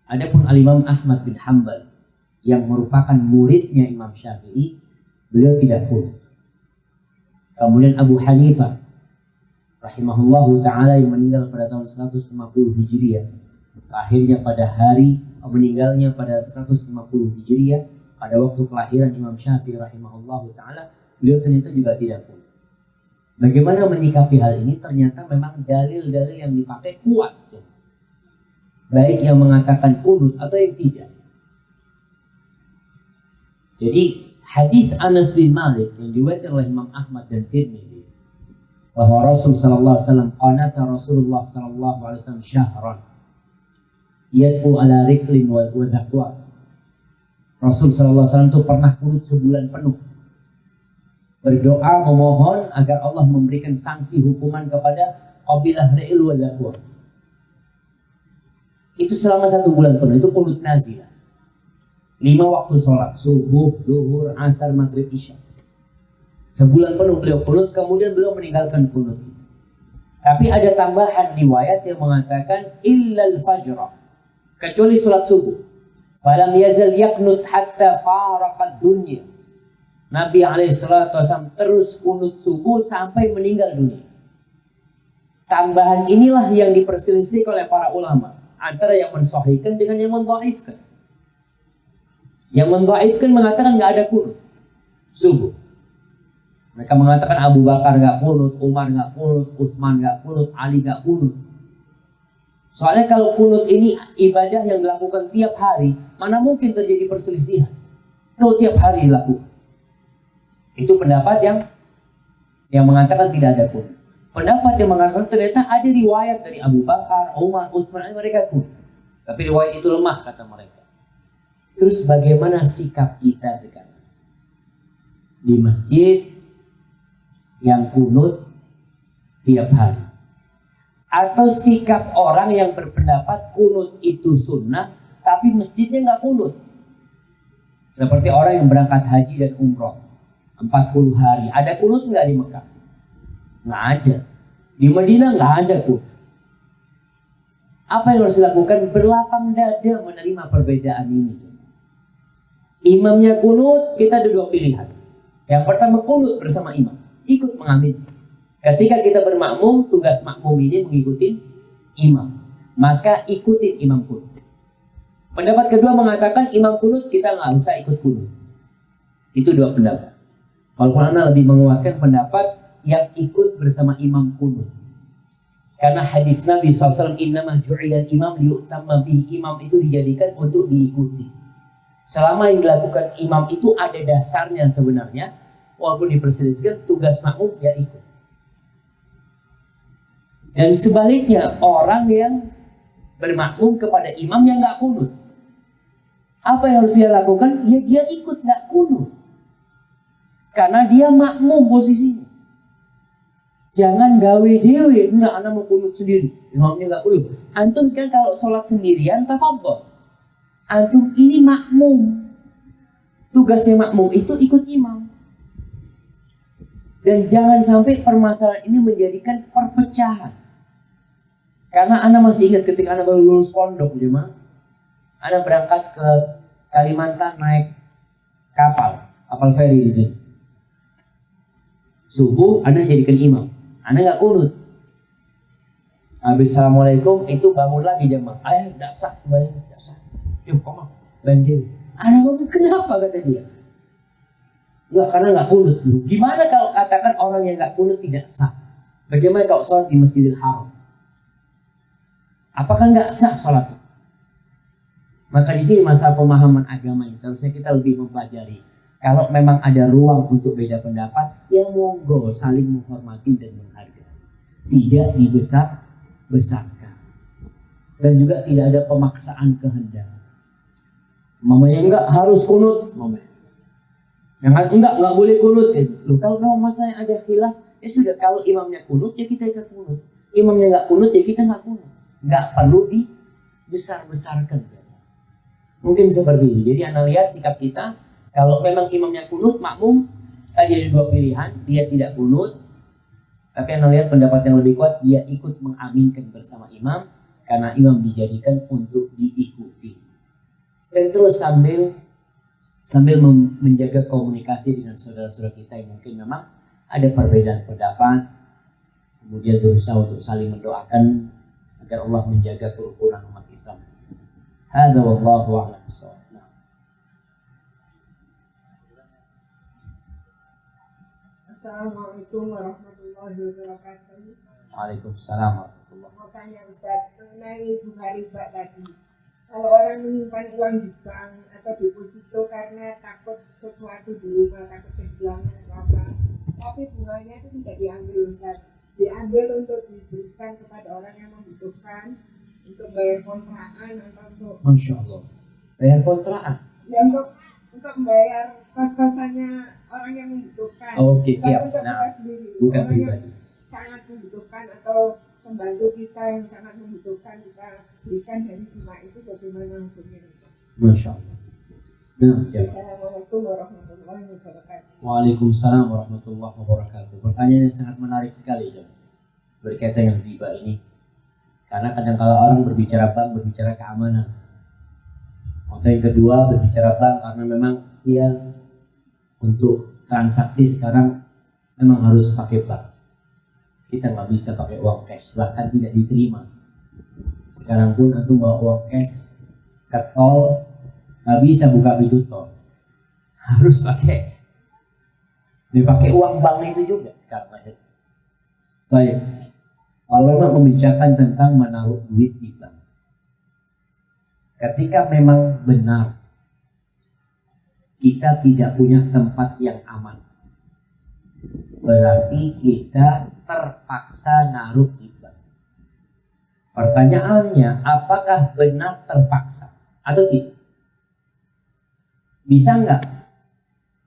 Adapun Al-Imam Ahmad bin Hanbal yang merupakan muridnya Imam Syafi'i, beliau tidak kunut. Kemudian Abu Hanifah rahimahullahu ta'ala yang meninggal pada tahun 150 Hijriah, lahirnya pada hari meninggalnya pada 150 Hijriah, pada waktu kelahiran Imam Syafi'i rahimahullahu ta'ala, beliau ternyata juga tidak kunut. Bagaimana menyikapi hal ini? Ternyata memang dalil-dalil yang dipakai kuat, baik yang mengatakan kunut atau yang tidak. Jadi hadis Anas bin Malik yang diriwayatkan oleh Imam Ahmad dan Tirmidzi bahwa Rasul sallallahu alaihi wasallam qanata Rasulullah sallallahu alaihi wasallam syahran yad'u ala riklin wa dhaqwa. Rasul sallallahu alaihi wasallam itu pernah kunut sebulan penuh, berdoa memohon agar Allah memberikan sanksi hukuman kepada qabilah Ri'il wa Dhaqwa. Itu selama 1 bulan penuh, itu kunut nazilah. 5 waktu sholat, subuh, zuhur, asar, maghrib, isya. Sebulan penuh beliau kunut, kemudian beliau meninggalkan kunut. Tapi ada tambahan riwayat yang mengatakan illal fajr, kecuali sholat subuh. Falam yazal yaqnut hatta faraqad dunya. Nabi SAW terus kunut subuh sampai meninggal dunia. Tambahan inilah yang diperselisihkan oleh para ulama, antara yang mensahihkan dengan yang mendhaifkan. Yang mendhaifkan mengatakan nggak ada kunut subuh. Mereka mengatakan Abu Bakar nggak kunut, Umar nggak kunut, Utsman nggak kunut, Ali nggak kunut. Soalnya kalau kunut ini ibadah yang dilakukan tiap hari, mana mungkin terjadi perselisihan kalau tiap hari dilakukan. Itu pendapat yang mengatakan tidak ada kunut. Pendapat yang mengatakan ternyata ada riwayat dari Abu Bakar, Umar, Utsman, mereka kunut. Tapi riwayat itu lemah kata mereka. Terus bagaimana sikap kita sekarang di masjid yang kunut tiap hari? Atau sikap orang yang berpendapat kunut itu sunnah tapi masjidnya nggak kunut? Seperti orang yang berangkat haji dan umroh 40 hari. Ada kunut nggak di Mekah? Nggak ada. Di Madinah nggak ada kunut. Apa yang harus dilakukan? Berlapang dada menerima perbedaan ini. Imamnya kunut, kita ada 2 pilihan. Yang pertama, kunut bersama imam, ikut mengamin. Ketika kita bermakmum, tugas makmum ini mengikuti imam, maka ikuti imam kunut. Pendapat kedua mengatakan imam kunut, kita nggak usah ikut kunut. Itu 2 pendapat. Walaupun Anda lebih menguatkan pendapat yang ikut bersama imam kunut. Karena hadis Nabi SAW, innama ju'ilal imam liyu'tamma bihi, imam itu dijadikan untuk diikuti. Selama yang dilakukan imam itu ada dasarnya sebenarnya, walaupun diperselisihkan, tugas makmum ya ikut. Dan sebaliknya, orang yang bermakmum kepada imam yang nggak kunut, apa yang harus dia lakukan? Ya dia ikut nggak kunut, karena dia makmum posisinya. Jangan gawe dewe, enggak, anak mau kunut sendiri, imamnya nggak kunut. Antum sekarang kalau sholat sendirian, tafadhol. Antum ini makmum, tugasnya makmum itu ikut imam. Dan jangan sampai permasalahan ini menjadikan perpecahan. Karena Anda masih ingat ketika Anda baru lulus pondok, jemaah, Anda berangkat ke Kalimantan naik kapal feri di sini. Subuh Anda jadikan imam, Anda nggak kunut. Habis assalamualaikum itu bangun lagi jemaah, ayah tidak sah semuanya, tidak sah. Yuk, koma, banjir. Anak ngomong kenapa kata dia? Enggak, karena nggak kunut. Gimana kalau katakan orang yang nggak kunut tidak sah? Bagaimana kalau sholat di Masjidil Haram? Apakah nggak sah sholat? Maka di sini masalah pemahaman agama ini seharusnya kita lebih mempelajari. Kalau memang ada ruang untuk beda pendapat, ya monggo saling menghormati dan menghargai. Tidak dibesar-besarkan. Dan juga tidak ada pemaksaan kehendak. Mamanya enggak harus kunut, mamanya. Yang enggak boleh kunut. Kalau memang masalahnya ada khilaf, ya sudah, kalau imamnya kunut ya kita ikut kunut. Imamnya enggak kunut ya kita enggak kunut. Enggak perlu dibesar-besarkan. Mungkin seperti ini. Jadi Anda lihat sikap kita, kalau memang imamnya kunut, makmum tadi ada 2 pilihan, dia tidak kunut. Tapi Anda lihat pendapat yang lebih kuat, dia ikut mengaminkan bersama imam. karena imam dijadikan untuk diikuti. Dan terus sambil menjaga komunikasi dengan saudara-saudara kita yang mungkin memang ada perbedaan pendapat, kemudian berusaha untuk saling mendoakan agar Allah menjaga kerukunan umat Islam. Hadza wallahu a'lam bishawab. Assalamualaikum warahmatullahi wabarakatuh. Waalaikumsalam warahmatullahi wabarakatuh. Mau tanya Ustaz mengenai bunga riba tadi. Kalau orang menyimpan uang di bank atau deposito karena takut sesuatu di rumah, takut kehilangan atau apa, tapi bunganya itu tidak diambil Ustaz. Diambil untuk diberikan kepada orang yang membutuhkan, untuk bayar kontrakan atau untuk Masya Allah. Bayar kontrakan. ya untuk membayar kos-kosannya orang yang membutuhkan. Oke, Bukan siap. untuk Nah, kita sendiri. bukan Orang yang pribadi. sangat membutuhkan atau pembantu kita yang sangat membutuhkan kita berikan dari bunga itu bagaimana hukumnya Ustaz? Masya Allah. Nah, ya. Assalamualaikum warahmatullahi wabarakatuh. Waalaikumsalam warahmatullahi wabarakatuh. Pertanyaan yang sangat menarik sekali, Jom. Berkaitan dengan riba ini. Karena kadang kala orang berbicara bank, berbicara keamanan. Atau yang kedua berbicara bank karena memang dia untuk transaksi sekarang memang harus pakai bank. Kita nggak bisa pakai uang cash, bahkan tidak diterima. Sekarang pun antum bawa uang cash ke tol, nggak bisa buka pintu tol, harus pakai uang bank itu juga sekarang. Baik, ulama membicarakan tentang menaruh duit di bank. Ketika memang benar kita tidak punya tempat yang aman, berarti kita terpaksa naruh di bank. Pertanyaannya, apakah benar terpaksa atau tidak? Bisa nggak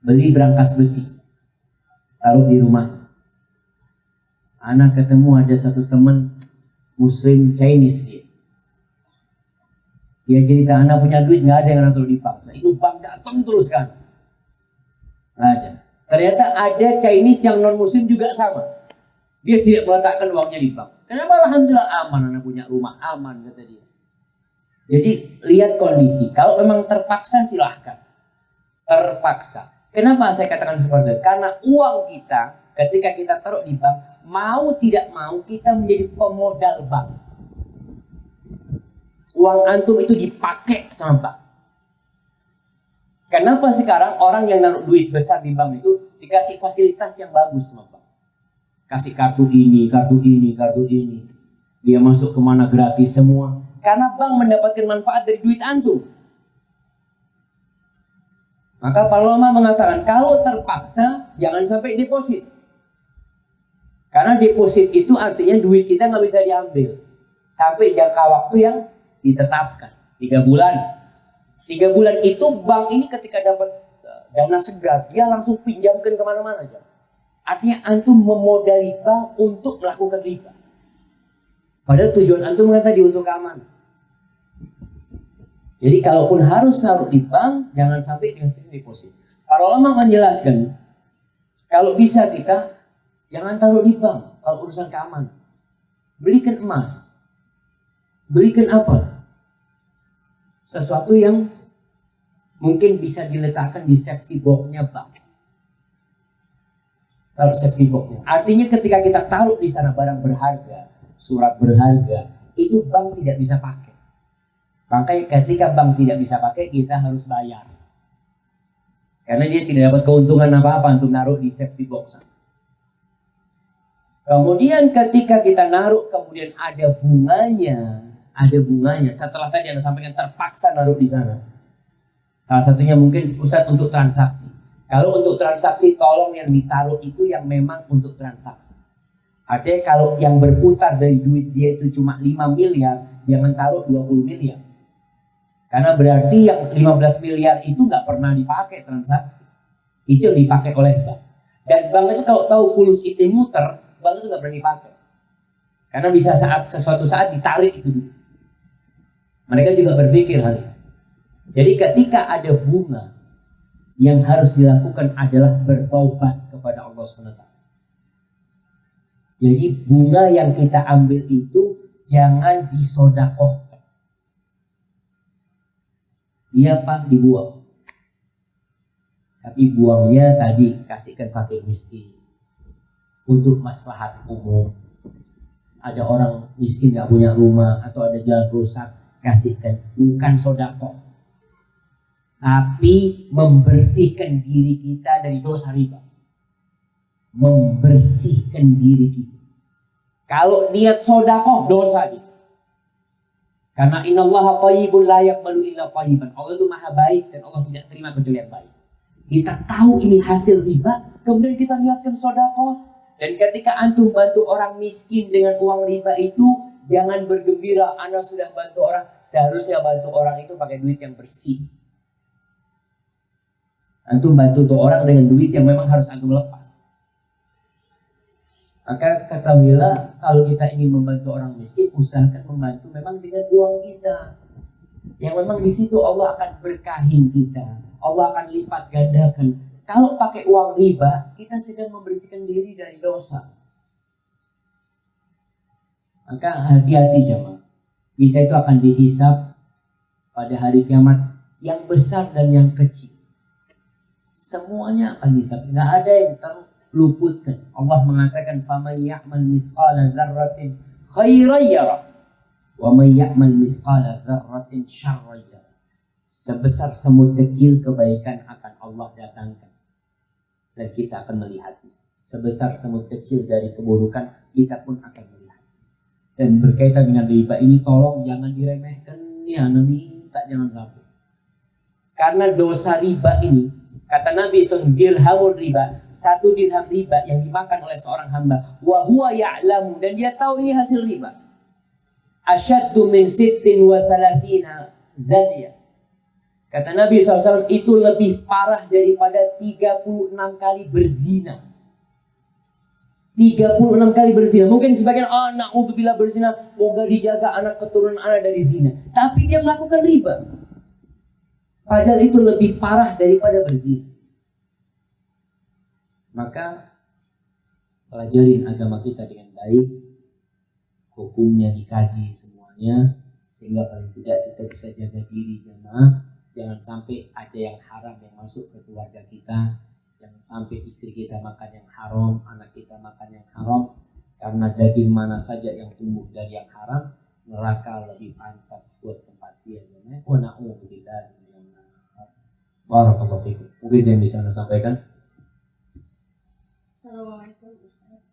beli berangkas besi, taruh di rumah? Anak ketemu ada satu teman Muslim Chinese dia. Dia cerita, anak punya duit nggak ada yang naruh di bank. Nah, itu bank datang terus kan? Nggak ada. Ternyata ada Chinese yang non Muslim juga sama. Dia tidak meletakkan uangnya di bank. Kenapa? Alhamdulillah aman, anak punya rumah aman kata dia. Jadi lihat kondisi. Kalau memang terpaksa silahkan. Terpaksa. Kenapa saya katakan seperti itu? Karena uang kita ketika kita taruh di bank, mau tidak mau kita menjadi pemodal bank. Uang antum itu dipakai sama bank. Kenapa sekarang orang yang naruh duit besar di bank itu dikasih fasilitas yang bagus sama bank? Kasih kartu ini, kartu ini, kartu ini. Dia masuk kemana gratis semua. Karena bank mendapatkan manfaat dari duit antum. Maka para ulama mengatakan kalau terpaksa jangan sampai deposit. Karena deposit itu artinya duit kita nggak bisa diambil sampai jangka waktu yang ditetapkan 3 bulan. 3 bulan itu bank ini ketika dapat dana segar dia langsung pinjamkan kemana-mana aja. Artinya antum memodali bank untuk melakukan riba. Padahal tujuan antum kan tadi untuk keamanan. Jadi kalaupun harus naruh di bank, jangan sampai dengan sistem deposit. Para ulama menjelaskan, kalau bisa kita jangan taruh di bank kalau urusan keamanan. Belikan emas, belikan apa? Sesuatu yang mungkin bisa diletakkan di safety box-nya bank. Taruh safety box-nya. Artinya ketika kita taruh di sana barang berharga, surat berharga, itu bank tidak bisa pakai. Makanya ketika bank tidak bisa pakai, kita harus bayar. Karena dia tidak dapat keuntungan apa-apa untuk naruh di safety box. Kemudian ketika kita naruh, kemudian ada bunganya. Setelah tadi Anda sampaikan terpaksa naruh di sana. Salah satunya mungkin pusat untuk transaksi. Kalau untuk transaksi, tolong yang ditaruh itu yang memang untuk transaksi. Artinya kalau yang berputar dari duit dia itu cuma 5 miliar, jangan taruh 20 miliar. Karena berarti yang 15 miliar itu nggak pernah dipakai transaksi. Itu yang dipakai oleh bank. Dan bank itu kalau tahu fulus itu muter, bank itu nggak berani pakai. Karena bisa suatu saat ditarik itu dulu. Mereka juga berpikir hal itu. Jadi ketika ada bunga, yang harus dilakukan adalah bertobat kepada Allah SWT. Jadi bunga yang kita ambil itu jangan disodakohkan. Dia Pak dibuang. Tapi buangnya tadi kasihkan fakir miskin. Untuk maslahat umum. Ada orang miskin gak punya rumah atau ada jalan rusak, kasihkan. Bukan sodakoh. Tapi membersihkan diri kita dari dosa riba. Membersihkan diri kita. Kalau niat sodakoh, dosa gitu. Karena innallaha thayyibun la yaqbalu illa thayyiban. Allah itu maha baik dan Allah tidak terima kecuali yang baik. Kita tahu ini hasil riba, kemudian kita niatkan sodakoh. Dan ketika antum bantu orang miskin dengan uang riba itu, jangan bergembira, Anda sudah bantu orang. Seharusnya bantu orang itu pakai duit yang bersih. Antum bantu tuh orang dengan duit yang memang harus antum lepas. Maka ketahuilah, kalau kita ingin membantu orang miskin, usahakan membantu memang dengan uang kita. Yang memang di situ Allah akan berkahin kita. Allah akan lipat gandakan. Kalau pakai uang riba, kita sedang membersihkan diri dari dosa. Maka hati-hati jemaah. Kita itu akan dihisab pada hari kiamat yang besar dan yang kecil. Semuanya akan dihisab. Tidak ada yang terluputkan. Allah mengatakan, فَمَنْ يَعْمَلْ مِثْقَالَ ذَرَّةٍ خَيْرًا يَرَهُ وَمَنْ يَعْمَلْ مِثْقَالَ ذَرَّةٍ شَرًّا يَرَهُ. Sebesar semut kecil kebaikan akan Allah datangkan. Dan kita akan melihatnya. Sebesar semut kecil dari keburukan, kita pun akan melihat. Dan berkaitan dengan riba ini, tolong jangan diremehkan ya, Nabi minta jangan sampai. Karena dosa riba ini, kata Nabi SAW, dirhamul riba, 1 dirham riba yang dimakan oleh seorang hamba, wa huwa ya'lamu, dan dia tahu ini hasil riba, asyaddu min 36 zaniya. Kata Nabi SAW, itu lebih parah daripada 36 kali berzina. 36 kali berzina. Mungkin sebagian anak untuk bila berzina, moga dijaga anak keturunan anak dari zina. Tapi dia melakukan riba. Padahal itu lebih parah daripada berzina. Maka pelajarin agama kita dengan baik. Hukumnya dikaji semuanya. Sehingga paling tidak kita bisa jaga diri jemaah. Jangan sampai ada yang haram yang masuk ke keluarga kita. Jangan sampai istri kita makan yang haram, anak kita makan yang haram. Karena daging mana saja yang tumbuh dari yang haram, neraka lebih pantas buat tempat dia. Barakallahu fikum. Mungkin yang bisa Anda sampaikan. Assalamualaikum Ustaz.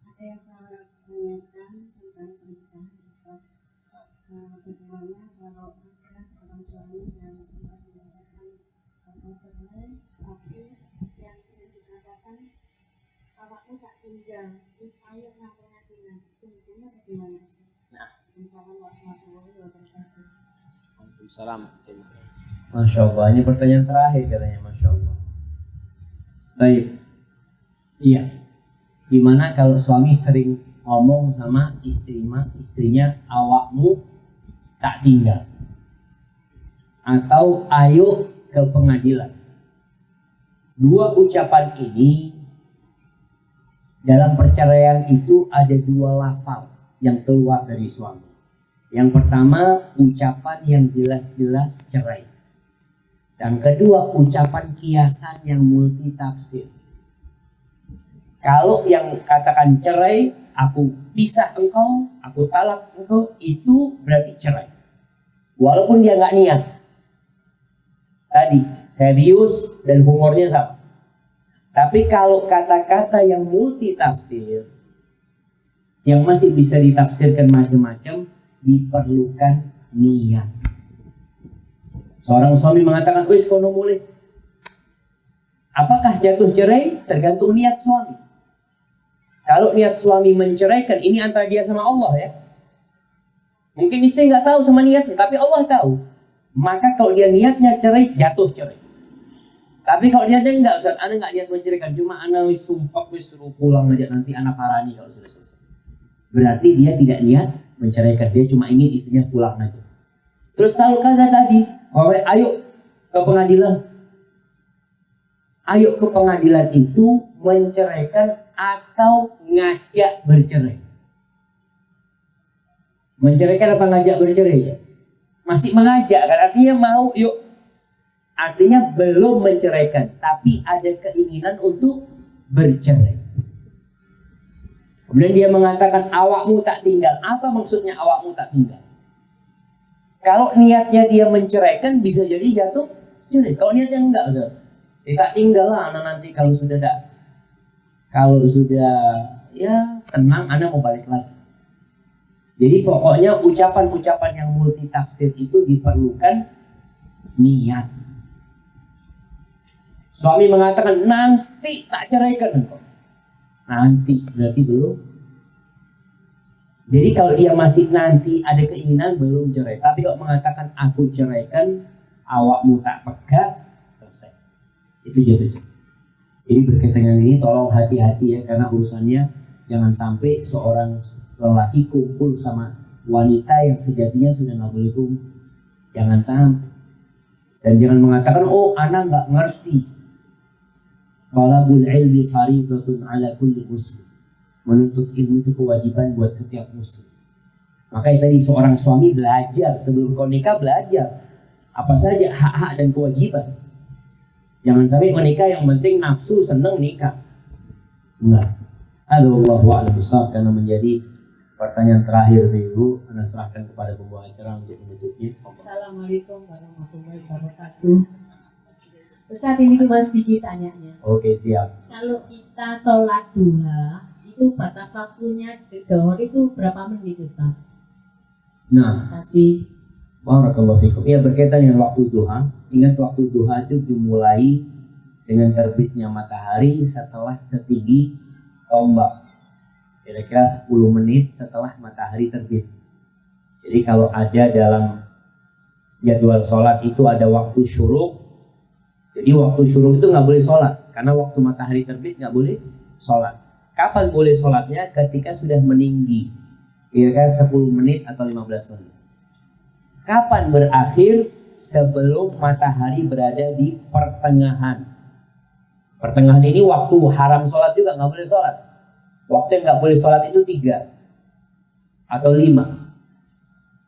Ada yang saya tanyakan tentang pernikahan Ustaz. Bagaimana kalau ada seorang suami yang mengatakan atau cerai, tapi yang saya dikatakan awakmu tak tinggal, terus ayo nak pengadilan, itu hukumnya bagaimana Ustaz? Nah. Assalamualaikum warahmatullahi wabarakatuh. Waalaikumsalam. Masya Allah, ini pertanyaan terakhir katanya, Masya Allah. Baik. Iya. Gimana kalau suami sering ngomong sama istrinya, awakmu tak tinggal, atau ayo ke pengadilan. Dua ucapan ini dalam perceraian itu ada 2 lafal yang keluar dari suami. Yang pertama, ucapan yang jelas-jelas cerai. Dan kedua, ucapan kiasan yang multi tafsir. Kalau yang katakan cerai, aku pisah engkau, aku talak engkau, itu berarti cerai. Walaupun dia nggak niat. Tadi, serius dan humornya sama. Tapi kalau kata-kata yang multi tafsir, yang masih bisa ditafsirkan macam-macam, diperlukan niat. Seorang suami mengatakan, wis kono mulai. Apakah jatuh cerai? Tergantung niat suami. Kalau niat suami menceraikan, ini antara dia sama Allah ya. Mungkin istri nggak tahu sama niatnya, tapi Allah tahu. Maka kalau dia niatnya cerai, jatuh cerai. Tapi kalau niatnya enggak, Ustaz, Anda nggak niat menceraikan, cuma Anda wis sumpah, wis suruh pulang aja, nanti anak parani kalau sudah selesai. Berarti dia tidak niat menceraikan, dia cuma ingin istrinya pulang aja. Terus tahu kata tadi, ayo ke pengadilan. Ayo ke pengadilan itu menceraikan atau ngajak bercerai. Menceraikan apa ngajak bercerai ya? Masih mengajak kan, artinya mau yuk. Artinya belum menceraikan, tapi ada keinginan untuk bercerai. Kemudian dia mengatakan awakmu tak tinggal. Apa maksudnya awakmu tak tinggal? Kalau niatnya dia menceraikan bisa jadi jatuh cerai. Kalau niatnya enggak, Ustaz. Tak tinggal lah anak nanti kalau sudah ya tenang, anak mau balik lagi. Jadi pokoknya ucapan-ucapan yang multitafsir itu diperlukan niat. Suami mengatakan nanti tak ceraikan engkau. Nanti berarti belum. Jadi kalau dia masih nanti ada keinginan belum cerai. Tapi kalau mengatakan aku ceraikan, awakmu tak pegat, selesai. Itu jatuh cerai. Jadi berkaitan dengan ini tolong hati-hati ya, karena urusannya jangan sampai seorang lelaki kumpul sama wanita yang sejatinya sudah nggak boleh kumpul. Jangan sampai. Dan jangan mengatakan oh anak nggak ngerti. Talabul ilmi faridatun ala kulli muslim. Menuntut ilmu itu kewajiban buat setiap muslim. Makanya tadi seorang suami belajar sebelum kau nikah, belajar apa saja hak-hak dan kewajiban. Jangan sampai menikah yang penting nafsu seneng nikah. Enggak. Allahu a'lam bishawab, karena menjadi pertanyaan terakhir Ibu, Anda serahkan kepada pembawa acara untuk menutupnya. Assalamualaikum warahmatullahi wabarakatuh. Ustaz, ini cuma sedikit tanyanya. Oke, siap. Kalau kita sholat duha, itu batas waktunya dohor itu berapa menit, Ustaz? Nah, Kasih. barakallahu fikum. Ya, berkaitan dengan waktu duha. Ingat waktu duha itu dimulai dengan terbitnya matahari setelah setinggi tombak. Kira-kira 10 menit setelah matahari terbit. Jadi kalau ada dalam jadwal sholat itu ada waktu syuruk. Jadi waktu syuruk itu nggak boleh sholat. Karena waktu matahari terbit nggak boleh sholat. Kapan boleh sholatnya? Ketika sudah meninggi. Kira-kira 10 menit atau 15 menit. Kapan berakhir? Sebelum matahari berada di pertengahan. Pertengahan ini waktu haram sholat juga nggak boleh sholat. Waktu yang nggak boleh sholat itu 3 atau 5.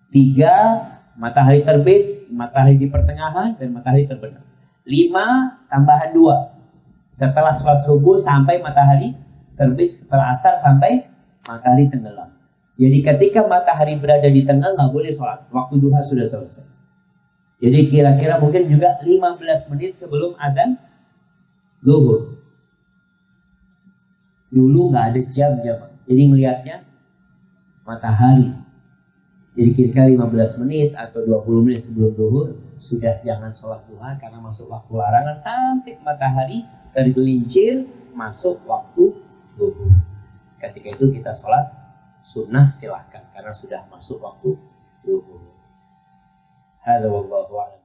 3 matahari terbit, matahari di pertengahan, dan matahari terbenam. 5 tambahan 2 setelah sholat subuh sampai matahari terbit, setelah asar sampai matahari tenggelam. Jadi ketika matahari berada di tengah nggak boleh sholat, waktu duha sudah selesai. Jadi kira-kira mungkin juga 15 menit sebelum adzan zuhur. Dulu nggak ada jam-jam, jadi melihatnya matahari. Jadi kira-kira 15 menit atau 20 menit sebelum zuhur sudah jangan sholat duha karena masuk waktu larangan sampai matahari tergelincir masuk waktu zuhur. Ketika itu kita sholat sunnah silahkan karena sudah masuk waktu zuhur. Hadza wallahu a'lam.